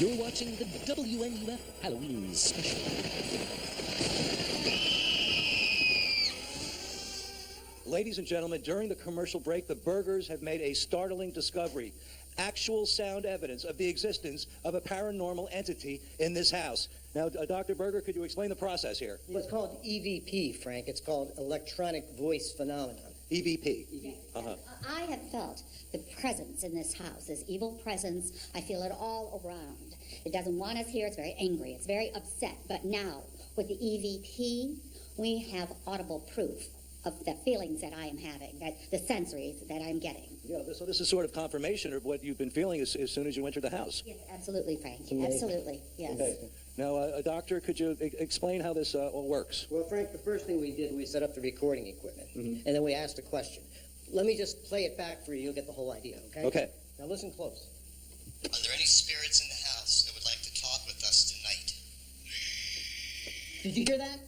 You're watching the WNUF Halloween special. Ladies and gentlemen, during the commercial break, the Burgers have made a startling discovery. Actual sound evidence of the existence of a paranormal entity in this house. Now, Dr. Berger, could you explain the process here? Well, it's called EVP, Frank. It's called electronic voice phenomenon. EVP. Uh-huh. I have felt the presence in this house, this evil presence. I feel it all around. It doesn't want us here. It's very angry. It's very upset. But now, with the EVP, we have audible proof of the feelings that I am having, that the sensories that I'm getting. Yeah, so this is sort of confirmation of what you've been feeling as soon as you entered the house. Yes, absolutely, Frank. Absolutely, yes. Okay. Now, doctor, could you explain how this all works? Well, Frank, the first thing we did, we set up the recording equipment, and then we asked a question. Let me just play it back for you. You'll get the whole idea, okay? Okay. Now listen close. Are there any spirits in the house that would like to talk with us tonight? Did you hear that?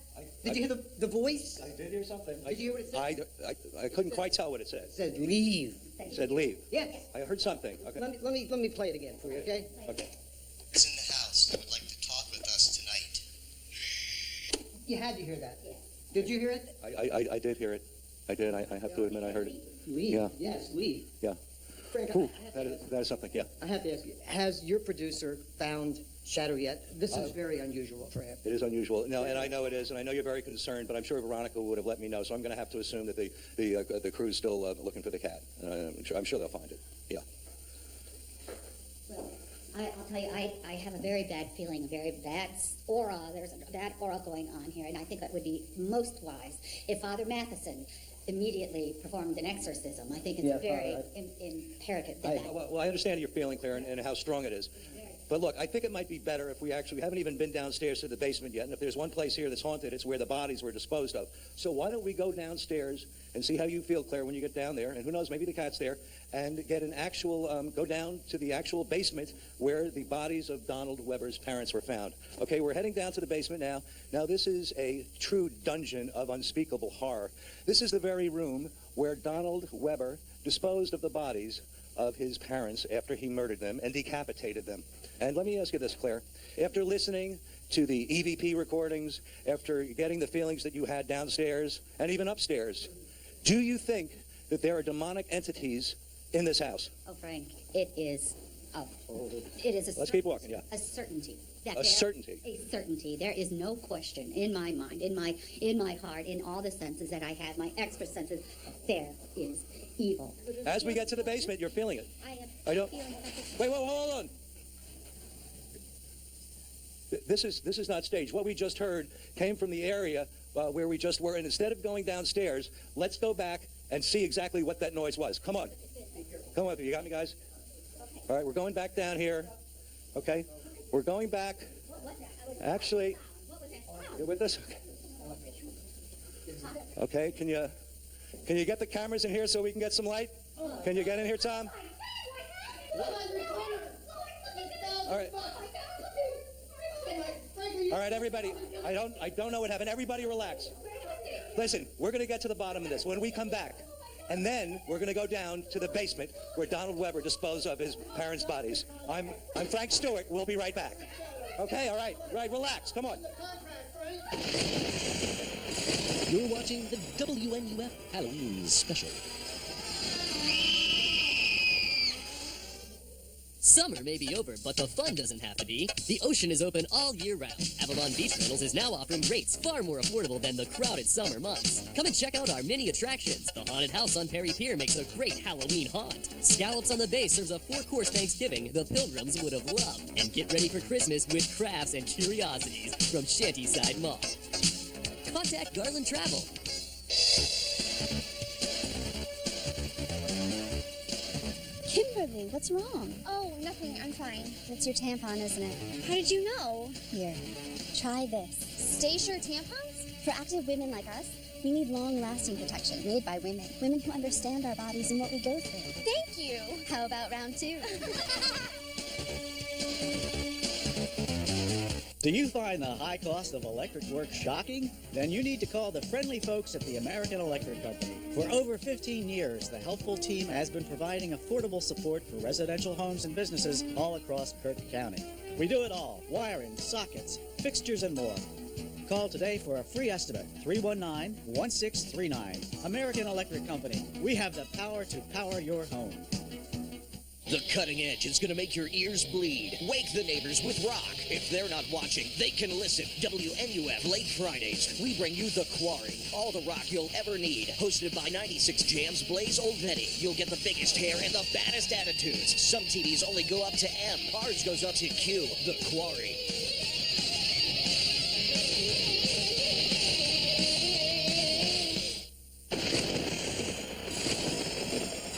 Did you hear the voice? I did hear something. Did you hear what it said? I couldn't quite tell what it said. It said leave. It said leave. Yes. I heard something. Okay. Let me play it again for you, okay? Okay. Who's in the house that would like to talk with us tonight? You had to hear that. Did you hear it? I did hear it. I did. I have to admit I heard it. Leave. Yeah. Yes, leave. Yeah. Frank, Ooh, that is something, yeah. I have to ask you, has your producer found Shadow yet? This is very unusual for him. It is unusual. No, and I know it is, and I know you're very concerned, but I'm sure Veronica would have let me know, so I'm going to have to assume that the crew's still looking for the cat. I'm sure they'll find it. Yeah. Well, I'll tell you, I have a very bad feeling, a very bad aura. There's a bad aura going on here, and I think it would be most wise if Father Matheson immediately performed an exorcism. I think it's very imperative. Well, I understand your feeling, Claire, and how strong it is. But look, I think it might be better if we haven't even been downstairs to the basement yet, and if there's one place here that's haunted, it's where the bodies were disposed of. So why don't we go downstairs and see how you feel, Claire, when you get down there, and who knows, maybe the cat's there, and get an actual, go down to the actual basement where the bodies of Donald Weber's parents were found. Okay, we're heading down to the basement now. Now, this is a true dungeon of unspeakable horror. This is the very room where Donald Weber disposed of the bodies of his parents after he murdered them and decapitated them. And let me ask you this, Claire. After listening to the EVP recordings, after getting the feelings that you had downstairs and even upstairs, do you think that there are demonic entities in this house? Oh, Frank, it is a Let's keep walking, yeah. A certainty. A certainty. A certainty. There is no question in my mind, in my heart, in all the senses that I have, my extra senses, there is evil. As we get to the basement, you're feeling it. I don't. Wait, hold on. This is not staged. What we just heard came from the area where we just were, and instead of going downstairs, let's go back and see exactly what that noise was. Come on. Come on, you got me, guys? All right, we're going back down here. Okay, we're going back. Actually, you're with us? Okay, can you get the cameras in here so we can get some light? Can you get in here, Tom? All right. All right, everybody. I don't know what happened. Everybody relax. Listen, we're going to get to the bottom of this when we come back. And then we're going to go down to the basement where Donald Weber disposed of his parents' bodies. I'm Frank Stewart. We'll be right back. Okay, all right. Right, relax. Come on. You're watching the WNUF Halloween special. Summer may be over, but the fun doesn't have to be. The ocean is open all year round. Avalon Beach Rentals is now offering rates far more affordable than the crowded summer months. Come and check out our mini attractions. The haunted house on Perry Pier makes a great Halloween haunt. Scallops on the Bay serves a 4-course Thanksgiving the Pilgrims would have loved. And get ready for Christmas with crafts and curiosities from Shantyside Mall. Contact Garland Travel. Kimberly, what's wrong? Oh, nothing. I'm fine. That's your tampon, isn't it? How did you know? Here, try this. Stay Sure tampons? For active women like us, we need long-lasting protection made by women. Women who understand our bodies and what we go through. Thank you. How about round 2? Do you find the high cost of electric work shocking? Then you need to call the friendly folks at the American Electric Company. For over 15 years, the helpful team has been providing affordable support for residential homes and businesses all across Kirk County. We do it all: wiring, sockets, fixtures, and more. Call today for a free estimate, 319-1639. American Electric Company. We have the power to power your home. The cutting edge is going to make your ears bleed. Wake the neighbors with rock. If they're not watching, they can listen. WNUF Late Fridays. We bring you The Quarry. All the rock you'll ever need. Hosted by 96 Jam's Blaze Olvetti. You'll get the biggest hair and the baddest attitudes. Some TVs only go up to M. Ours goes up to Q. The Quarry.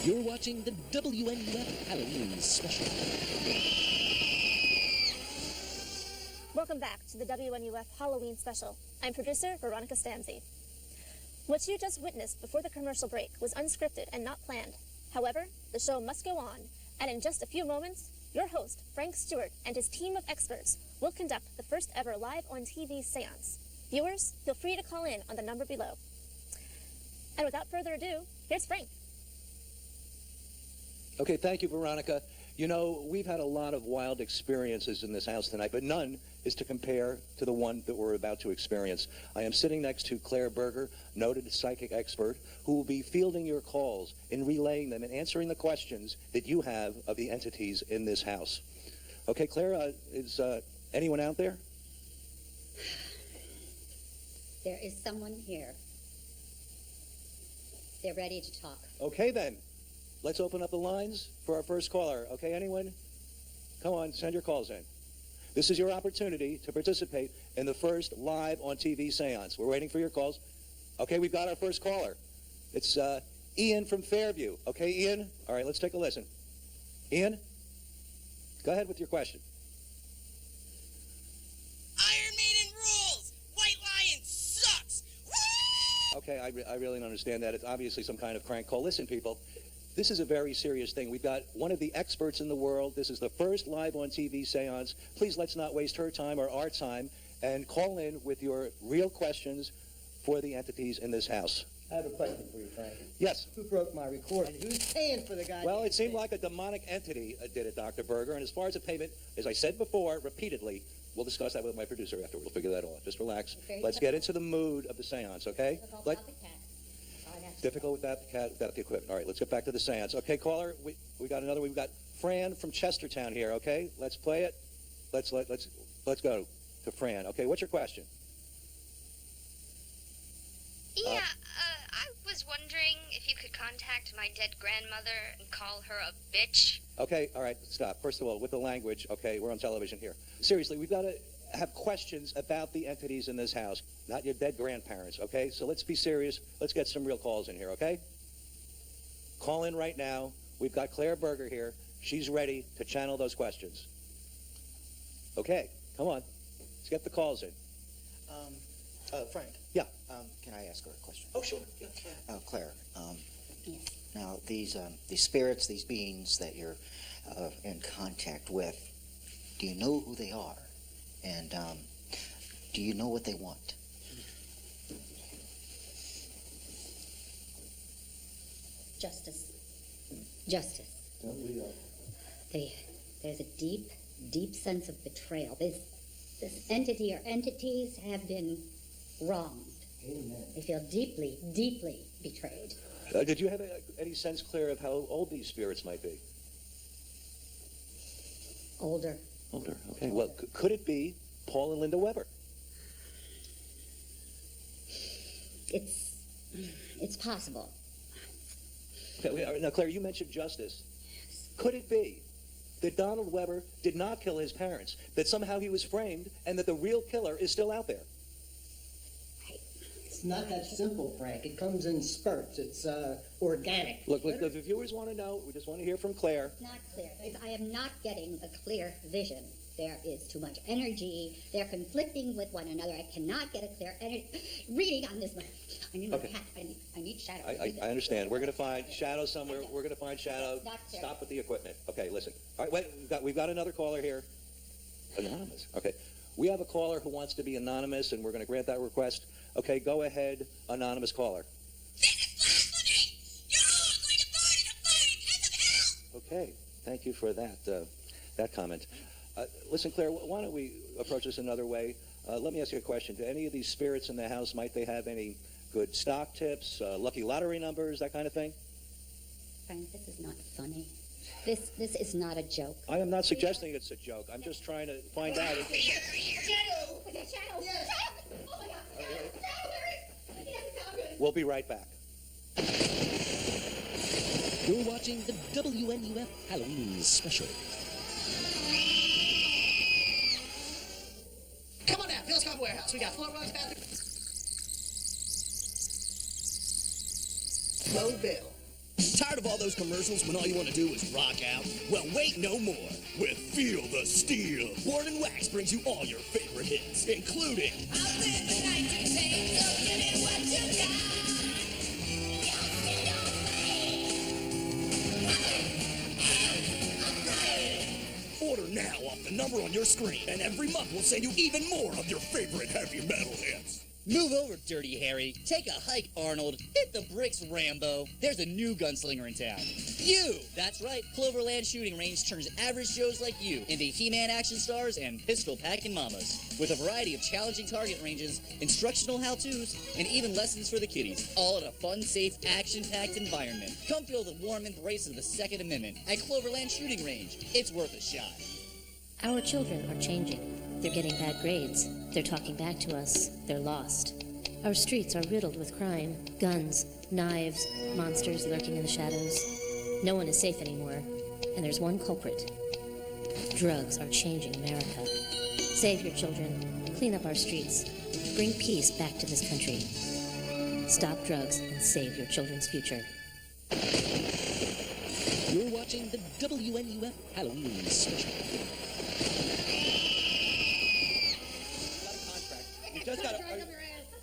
You're watching the WNUF Halloween special. Welcome back to the WNUF Halloween special. I'm producer Veronica Stanzi. What you just witnessed before the commercial break was unscripted and not planned. However, the show must go on, and in just a few moments, your host, Frank Stewart, and his team of experts will conduct the first ever live-on-TV seance. Viewers, feel free to call in on the number below. And without further ado, here's Frank. Okay, thank you, Veronica. You know, we've had a lot of wild experiences in this house tonight, but none is to compare to the one that we're about to experience. I am sitting next to Claire Berger, noted psychic expert, who will be fielding your calls and relaying them and answering the questions that you have of the entities in this house. Okay, Claire, is anyone out there? There is someone here. They're ready to talk. Okay, then. Let's open up the lines for our first caller. Okay, anyone? Come on, send your calls in. This is your opportunity to participate in the first live on TV seance. We're waiting for your calls. Okay, we've got our first caller. It's Ian from Fairview. Okay, Ian? All right, let's take a listen. Ian? Go ahead with your question. Iron Maiden rules! White Lion sucks! Woo! Okay, I really don't understand that. It's obviously some kind of crank call. Listen, people. This is a very serious thing. We've got one of the experts in the world. This is the first live on TV seance. Please let's not waste her time or our time, and call in with your real questions for the entities in this house. I have a question for you, Frank. Yes. Who broke my recorder? Who's paying for the guy? Well, it seemed like a demonic entity did it, Dr. Berger. And as far as the payment, as I said before, repeatedly, we'll discuss that with my producer after. We'll figure that out. Just relax. Let's get into the mood of the seance, okay? Difficult without the cat, without the equipment. All right, let's get back to the seance. Okay, caller, we got another. We've got Fran from Chestertown here. Okay, let's play it. Let's go to Fran. Okay, what's your question? Yeah, I was wondering if you could contact my dead grandmother and call her a bitch. Okay, all right, stop. First of all, with the language. Okay, we're on television here. Seriously, we've got to have questions about the entities in this house, not your dead grandparents, okay? So let's be serious. Let's get some real calls in here, okay? Call in right now. We've got Claire Berger here. She's ready to channel those questions. Okay, come on. Let's get the calls in. Frank. Yeah. Can I ask her a question? Oh, sure. Yeah. Claire. Now, these spirits, these beings that you're in contact with, do you know who they are? And do you know what they want? Justice. Justice. There's a deep, deep sense of betrayal. This entity or entities have been wronged. Amen. They feel deeply, deeply betrayed. Did you have any sense, Claire, of how old these spirits might be? Older. Older, okay. Well, could it be Paul and Linda Weber? It's possible. Okay, now, Claire, you mentioned justice. Yes. Could it be that Donald Weber did not kill his parents, that somehow he was framed, and that the real killer is still out there? It's not that simple, Frank. It comes in spurts. It's organic. Look, the viewers want to know. We just want to hear from Claire. Not clear. I am not getting a clear vision. There is too much energy. They're conflicting with one another. I cannot get a clear reading on this one. I need a hat. I need shadow. I understand. We're going to find Shadow somewhere. We're going to find Shadow. Stop with the equipment. Okay, listen. All right, wait. We've got another caller here. Anonymous. Okay. We have a caller who wants to be anonymous, and we're going to grant that request. Okay, go ahead, anonymous caller. Okay, thank you for that comment. Listen, Claire, why don't we approach this another way? Let me ask you a question. Do any of these spirits in the house, might they have any good stock tips, lucky lottery numbers, that kind of thing? Frank, this is not funny. This is not a joke. I am not suggesting it's a joke. I'm just trying to find out. We'll be right back. You're watching the WNUF Halloween special. Come on down, Phil's Coffee Warehouse. We got floor rugs, bathroom. Low bill. Tired of all those commercials when all you want to do is rock out? Well, wait no more. With Feel the Steel, Board and Wax brings you all your favorite hits, including Order now off the number on your screen, and every month we'll send you even more of your favorite heavy metal hits. Move over, Dirty Harry. Take a hike, Arnold. Hit the bricks, Rambo. There's a new gunslinger in town. You! That's right. Cloverland Shooting Range turns average Joes like you into He-Man action stars and pistol-packing mamas. With a variety of challenging target ranges, instructional how-tos, and even lessons for the kiddies. All in a fun, safe, action-packed environment. Come feel the warm embrace of the Second Amendment at Cloverland Shooting Range. It's worth a shot. Our children are changing. They're getting bad grades. They're talking back to us. They're lost. Our streets are riddled with crime, guns, knives, monsters lurking in the shadows. No one is safe anymore, and there's one culprit. Drugs are changing America. Save your children. Clean up our streets. Bring peace back to this country. Stop drugs and save your children's future. You're watching the WNUF Halloween special. Just got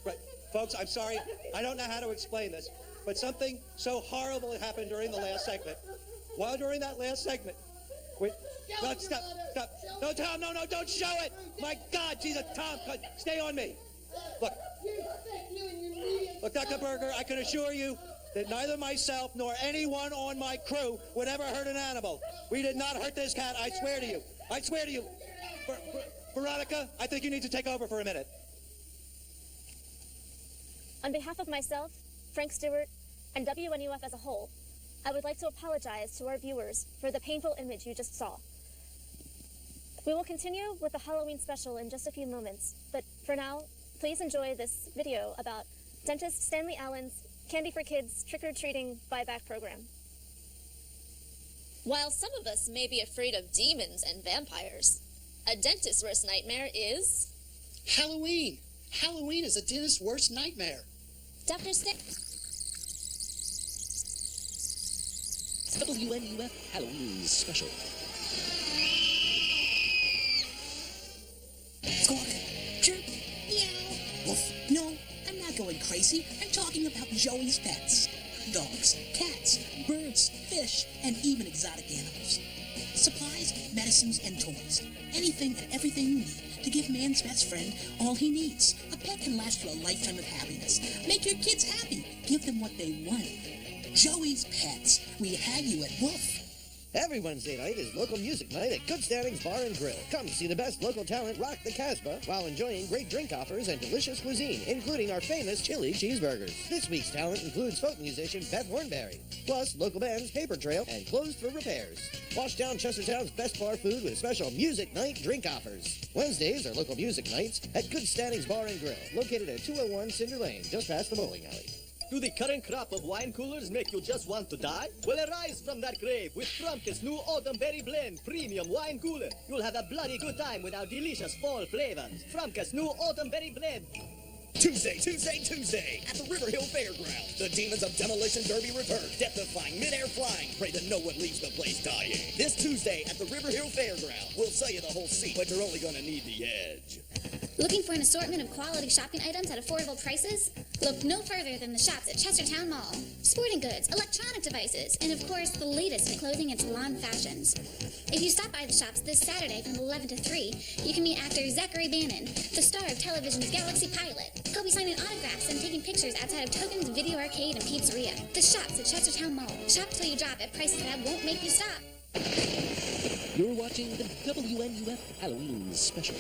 right, folks, I'm sorry. I don't know how to explain this, but something so horrible happened during the last segment. While during that last segment, wait, no, stop. No, Tom, no, don't show it. My God, Jesus, Tom, stay on me. Look, Dr. Berger, I can assure you that neither myself nor anyone on my crew would ever hurt an animal. We did not hurt this cat, I swear to you. I swear to you. Veronica, I think you need to take over for a minute. On behalf of myself, Frank Stewart, and WNUF as a whole, I would like to apologize to our viewers for the painful image you just saw. We will continue with the Halloween special in just a few moments, but for now, please enjoy this video about dentist Stanley Allen's Candy for Kids trick-or-treating buyback program. While some of us may be afraid of demons and vampires, a dentist's worst nightmare is Halloween. Halloween is a dentist's worst nightmare. Dr. WNUF Halloween special. Squawk. Chirp. Meow. Woof. No, I'm not going crazy. I'm talking about Joey's pets. Dogs, cats, birds, fish, and even exotic animals. Supplies, medicines, and toys. Anything and everything you need to give man's best friend all he needs. A pet can last for a lifetime of happiness. Make your kids happy. Give them what they want. Joey's Pets. We have you at Woof. Every Wednesday night is local music night at Good Standings Bar and Grill. Come see the best local talent rock the Casbah while enjoying great drink offers and delicious cuisine, including our famous chili cheeseburgers. This week's talent includes folk musician Beth Hornberry, plus local bands Paper Trail and Closed for Repairs. Wash down Chestertown's best bar food with special music night drink offers. Wednesdays are local music nights at Good Standings Bar and Grill, located at 201 Cinder Lane, just past the bowling alley. Do the current crop of wine coolers make you just want to die? Well, arise from that grave with Frumke's new Autumn Berry Blend Premium Wine Cooler. You'll have a bloody good time with our delicious fall flavors. Frumke's new Autumn Berry Blend. Tuesday at the River Hill Fairground. The Demons of Demolition Derby return, death-defying, mid-air flying. Pray that no one leaves the place dying. This Tuesday at the River Hill Fairground. We'll sell you the whole seat, but you're only going to need the edge. Looking for an assortment of quality shopping items at affordable prices? Look no further than the shops at Chestertown Mall. Sporting goods, electronic devices, and of course the latest in clothing and salon fashions. If you stop by the shops this Saturday from 11 to 3, you can meet actor Zachary Bannon, the star of television's Galaxy Pilot. He'll be signing autographs and taking pictures outside of Tokens Video Arcade and Pizzeria. The shops at Chestertown Mall. Shop till you drop at prices that won't make you stop. You're watching the WNUF Halloween special.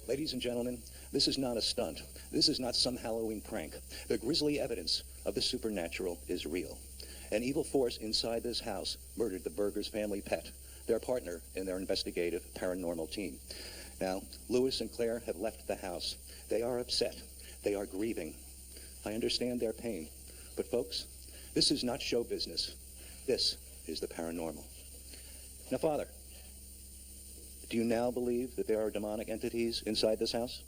Ladies and gentlemen, this is not a stunt. This is not some Halloween prank. The grisly evidence of the supernatural is real. An evil force inside this house murdered the Burgers family pet, their partner in their investigative paranormal team. Now, Louis and Claire have left the house. They are upset. They are grieving. I understand their pain. But folks, this is not show business. This is the paranormal. Now, Father, do you now believe that there are demonic entities inside this house?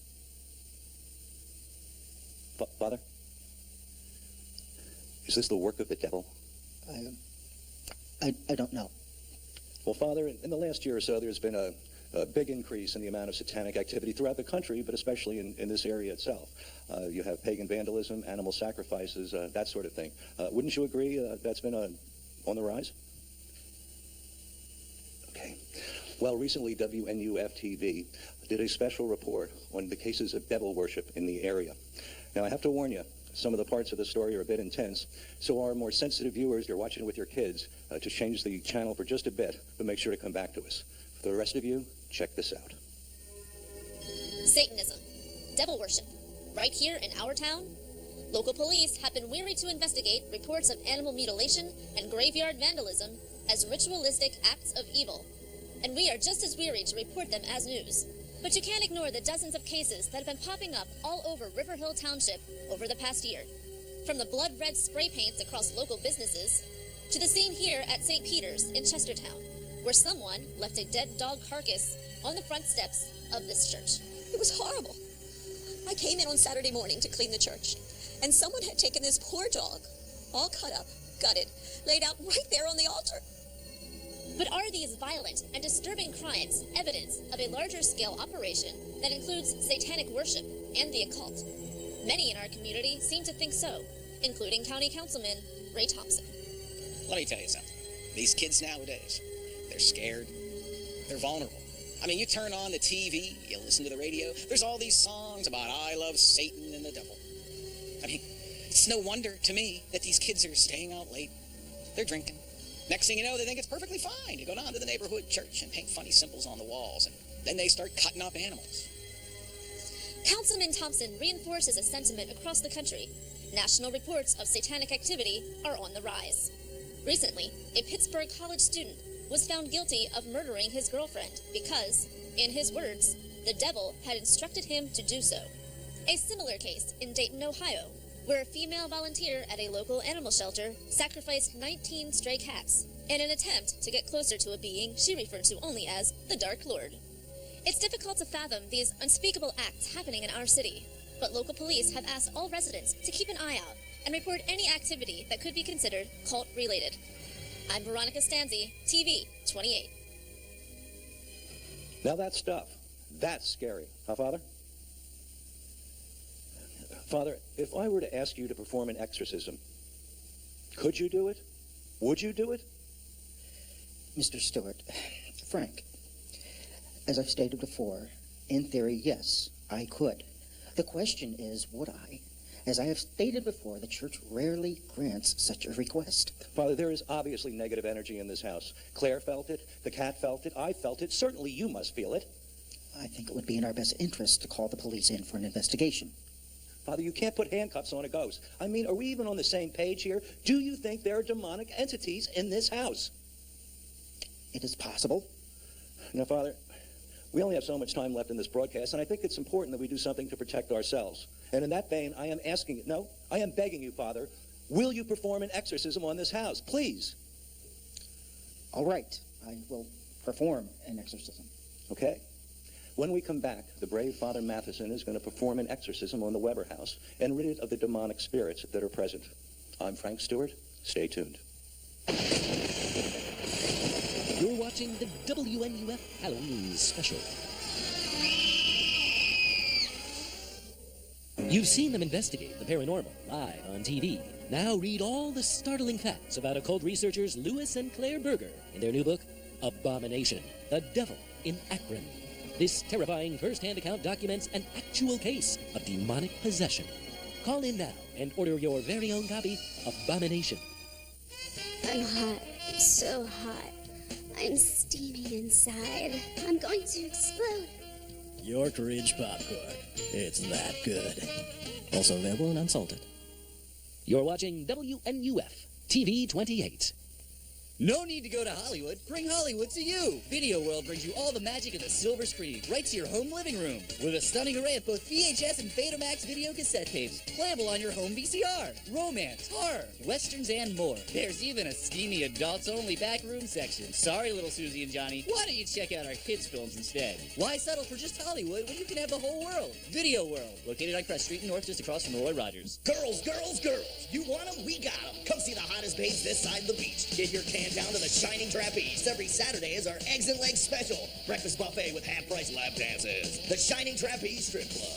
Father? Is this the work of the devil? I don't know. Well, Father, in the last year or so, there's been a big increase in the amount of satanic activity throughout the country, but especially in this area itself. You have pagan vandalism, animal sacrifices, that sort of thing. Wouldn't you agree that's been on the rise? Okay. Well, recently WNUF TV did a special report on the cases of devil worship in the area. Now, I have to warn you, some of the parts of the story are a bit intense, so our more sensitive viewers, you're watching with your kids, to change the channel for just a bit, but make sure to come back to us. For the rest of you, check this out. Satanism, devil worship, right here in our town. Local police have been weary to investigate reports of animal mutilation and graveyard vandalism as ritualistic acts of evil. And we are just as weary to report them as news. But you can't ignore the dozens of cases that have been popping up all over River Hill Township over the past year. From the blood-red spray paints across local businesses, to the scene here at St. Peter's in Chestertown, where someone left a dead dog carcass on the front steps of this church. It was horrible. I came in on Saturday morning to clean the church, and someone had taken this poor dog, all cut up, gutted, laid out right there on the altar. But are these violent and disturbing crimes evidence of a larger scale operation that includes satanic worship and the occult? Many in our community seem to think so, including County Councilman Ray Thompson. Let me tell you something. These kids nowadays, they're scared. They're vulnerable. I mean, you turn on the TV, you listen to the radio, there's all these songs about I love Satan and the devil. I mean, it's no wonder to me that these kids are staying out late. They're drinking. Next thing you know, they think it's perfectly fine to go down to the neighborhood church and paint funny symbols on the walls, and then they start cutting up animals. Councilman Thompson reinforces a sentiment across the country. National reports of satanic activity are on the rise. Recently, a Pittsburgh college student was found guilty of murdering his girlfriend because, in his words, the devil had instructed him to do so. A similar case in Dayton, Ohio, where a female volunteer at a local animal shelter sacrificed 19 stray cats in an attempt to get closer to a being she referred to only as the Dark Lord. It's difficult to fathom these unspeakable acts happening in our city, but local police have asked all residents to keep an eye out and report any activity that could be considered cult-related. I'm Veronica Stanzi, TV 28. Now that stuff, that's scary. Huh, Father? Father, if I were to ask you to perform an exorcism, could you do it? Would you do it? Mr. Stewart, Frank, as I've stated before, in theory, yes, I could. The question is, would I? As I have stated before, the church rarely grants such a request. Father, there is obviously negative energy in this house. Claire felt it, the cat felt it, I felt it, certainly you must feel it. I think it would be in our best interest to call the police in for an investigation. Father, you can't put handcuffs on a ghost. I mean, are we even on the same page here? Do you think there are demonic entities in this house? It is possible. Now, Father, we only have so much time left in this broadcast, and I think it's important that we do something to protect ourselves. And in that vein, I am begging you, Father, will you perform an exorcism on this house, please? All right, I will perform an exorcism. Okay. When we come back, the brave Father Matheson is going to perform an exorcism on the Weber house and rid it of the demonic spirits that are present. I'm Frank Stewart. Stay tuned. You're watching the WNUF Halloween special. You've seen them investigate the paranormal live on TV. Now read all the startling facts about occult researchers Lewis and Claire Berger in their new book, Abomination, The Devil in Akron. This terrifying first-hand account documents an actual case of demonic possession. Call in now and order your very own copy, Abomination. I'm hot. So hot. I'm steaming inside. I'm going to explode. York Ridge Popcorn. It's that good. Also available and unsalted. You're watching WNUF TV 28. No need to go to Hollywood. Bring Hollywood to you. Video World brings you all the magic of the silver screen right to your home living room with a stunning array of both VHS and Betamax video cassette tapes playable on your home VCR. Romance, horror, westerns, and more. There's even a steamy adults-only back room section. Sorry, little Susie and Johnny. Why don't you check out our kids' films instead? Why settle for just Hollywood when you can have the whole world? Video World, located on Crest Street in North, just across from Roy Rogers. Girls, girls, girls. You want them? We got them. Come see the hottest babes this side of the beach. Get your can down to the Shining Trapeze. Every Saturday is our Eggs and Legs special. Breakfast buffet with half-price lap dances. The Shining Trapeze Strip Club.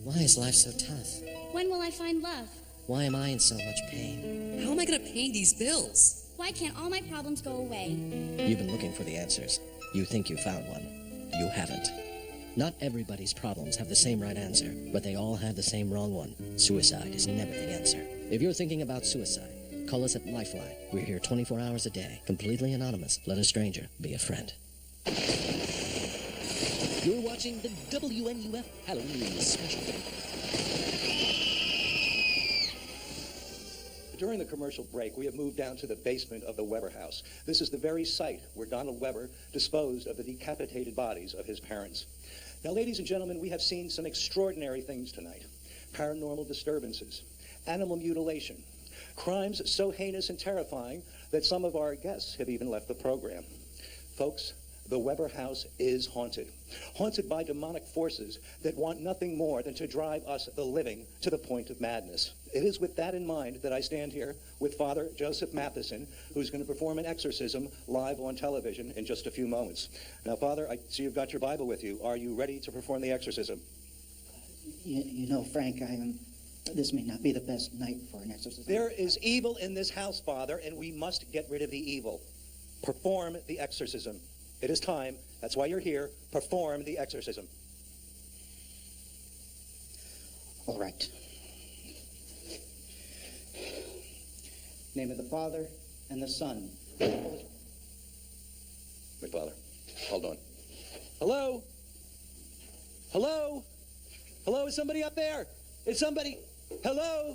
Why is life so tough? When will I find love? Why am I in so much pain? How am I going to pay these bills? Why can't all my problems go away? You've been looking for the answers. You think you found one. You haven't. Not everybody's problems have the same right answer, but they all have the same wrong one. Suicide is never the answer. If you're thinking about suicide, call us at Lifeline. We're here 24 hours a day, completely anonymous. Let a stranger be a friend. You're watching the WNUF Halloween special. During the commercial break, we have moved down to the basement of the Weber house. This is the very site where Donald Weber disposed of the decapitated bodies of his parents. Now, ladies and gentlemen, we have seen some extraordinary things tonight. Paranormal disturbances, animal mutilation, crimes so heinous and terrifying that some of our guests have even left the program. Folks, the Weber house is haunted. Haunted by demonic forces that want nothing more than to drive us, the living, to the point of madness. It is with that in mind that I stand here with Father Joseph Matheson, who's going to perform an exorcism live on television in just a few moments. Now, Father, I see you've got your Bible with you. Are you ready to perform the exorcism? You know, Frank, this may not be the best night for an exorcism. There is evil in this house, Father, and we must get rid of the evil. Perform the exorcism. It is time. That's why you're here. Perform the exorcism. All right. Name of the Father and the Son. Wait, Father. Hold on. Hello? Hello? Hello? Is somebody up there? Is somebody? Hello?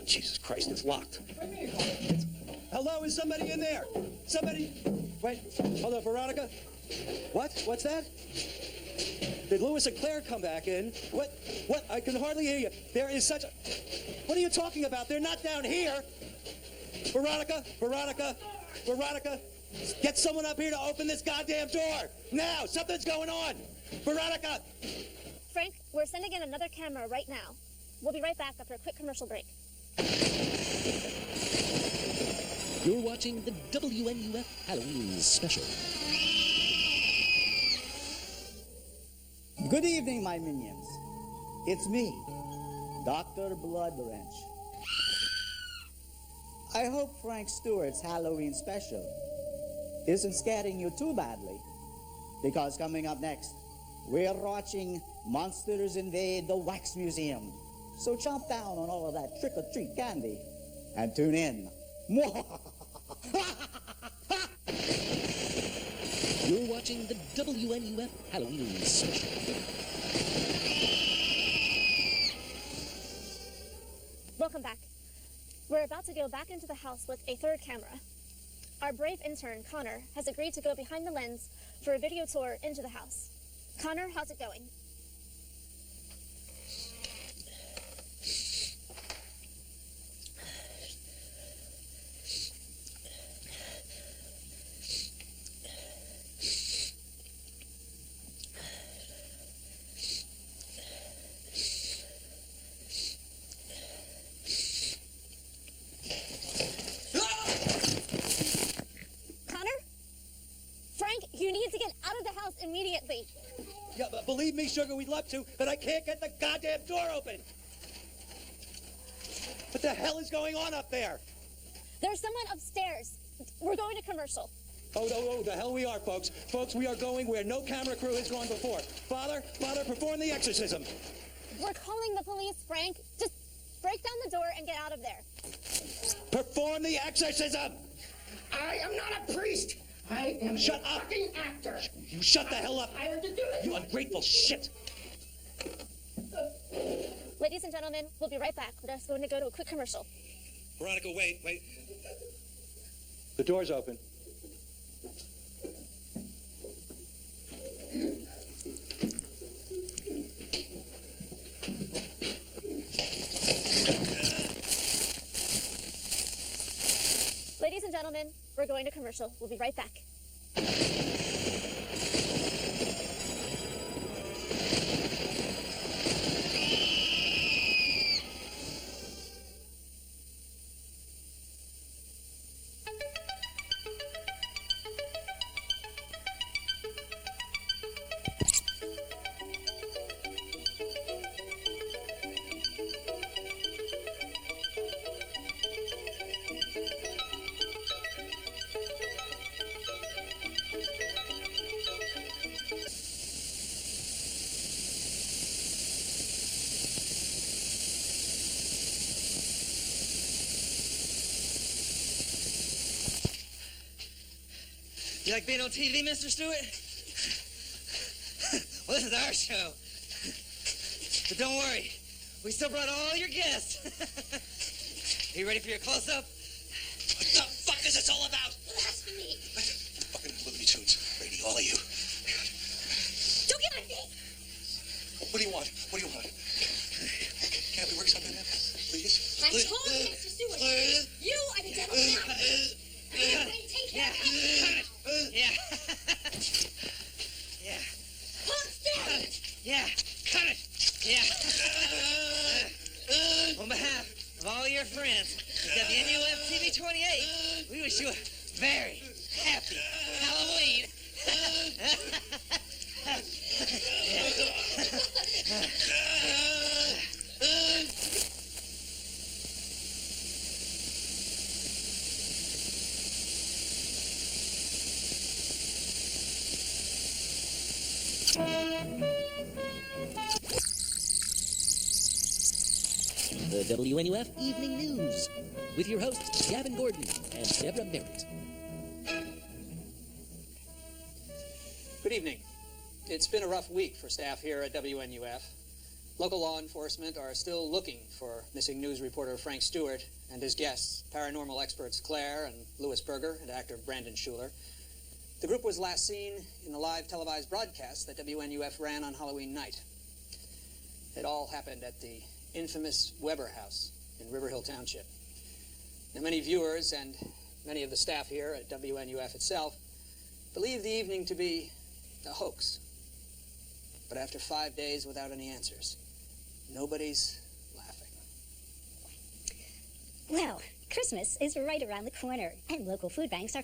Jesus Christ, it's locked. Hello, is somebody in there? Somebody? Wait, hold on, Veronica? What? What's that? Did Lewis and Claire come back in? What? I can hardly hear you. There is such a... What are you talking about? They're not down here. Veronica, get someone up here to open this goddamn door. Now, something's going on. Veronica. Frank, we're sending in another camera right now. We'll be right back after a quick commercial break. You're watching the WNUF Halloween special. Good evening, my minions. It's me, Dr. Bloodwrench. I hope Frank Stewart's Halloween special isn't scaring you too badly, because coming up next, we're watching Monsters Invade the Wax Museum. So chomp down on all of that trick-or-treat candy and tune in. You're watching the WNUF Halloween special. Welcome back. We're about to go back into the house with a third camera. Our brave intern, Connor, has agreed to go behind the lens for a video tour into the house. Connor, how's it going? Yeah, but believe me, Sugar, we'd love to, but I can't get the goddamn door open. What the hell is going on up there? There's someone upstairs. We're going to commercial. Oh, the hell we are, folks. Folks, we are going where no camera crew has gone before. Father, perform the exorcism. We're calling the police, Frank. Just break down the door and get out of there. Perform the exorcism! I am not a priest. I am Shut a up. fucking actor. You shut the hell up. I have to do it. You ungrateful shit. Ladies and gentlemen, we'll be right back. We're just going to go to a quick commercial. Veronica, wait. The door's open. Ladies and gentlemen, we're going to commercial. We'll be right back. You like being on TV, Mr. Stewart? Well, this is our show. But don't worry, we still brought all your guests. Are you ready for your close-up? What the fuck is this all about? Blasphemy. Fucking Looney Tunes, Brady, all of you. Don't get on me. What do you want? Can't we work something out, please? I told you, Mr. Stewart. You are the devil's mouthpiece. Take care of it. Yeah. Yeah. Hold still. Yeah. Cut it. Yeah. On behalf of all your friends, WNUF TV 28, we wish you a very happy Halloween. The WNUF Evening News with your hosts, Gavin Gordon and Deborah Merritt. Good evening. It's been a rough week for staff here at WNUF. Local law enforcement are still looking for missing news reporter Frank Stewart and his guests, paranormal experts Claire and Louis Berger and actor Brandon Schuler. The group was last seen in the live televised broadcast that WNUF ran on Halloween night. It all happened at the infamous Weber House in River Hill Township. Now, many viewers and many of the staff here at WNUF itself believe the evening to be a hoax. But after 5 days without any answers, nobody's laughing. Well, Christmas is right around the corner, and local food banks are...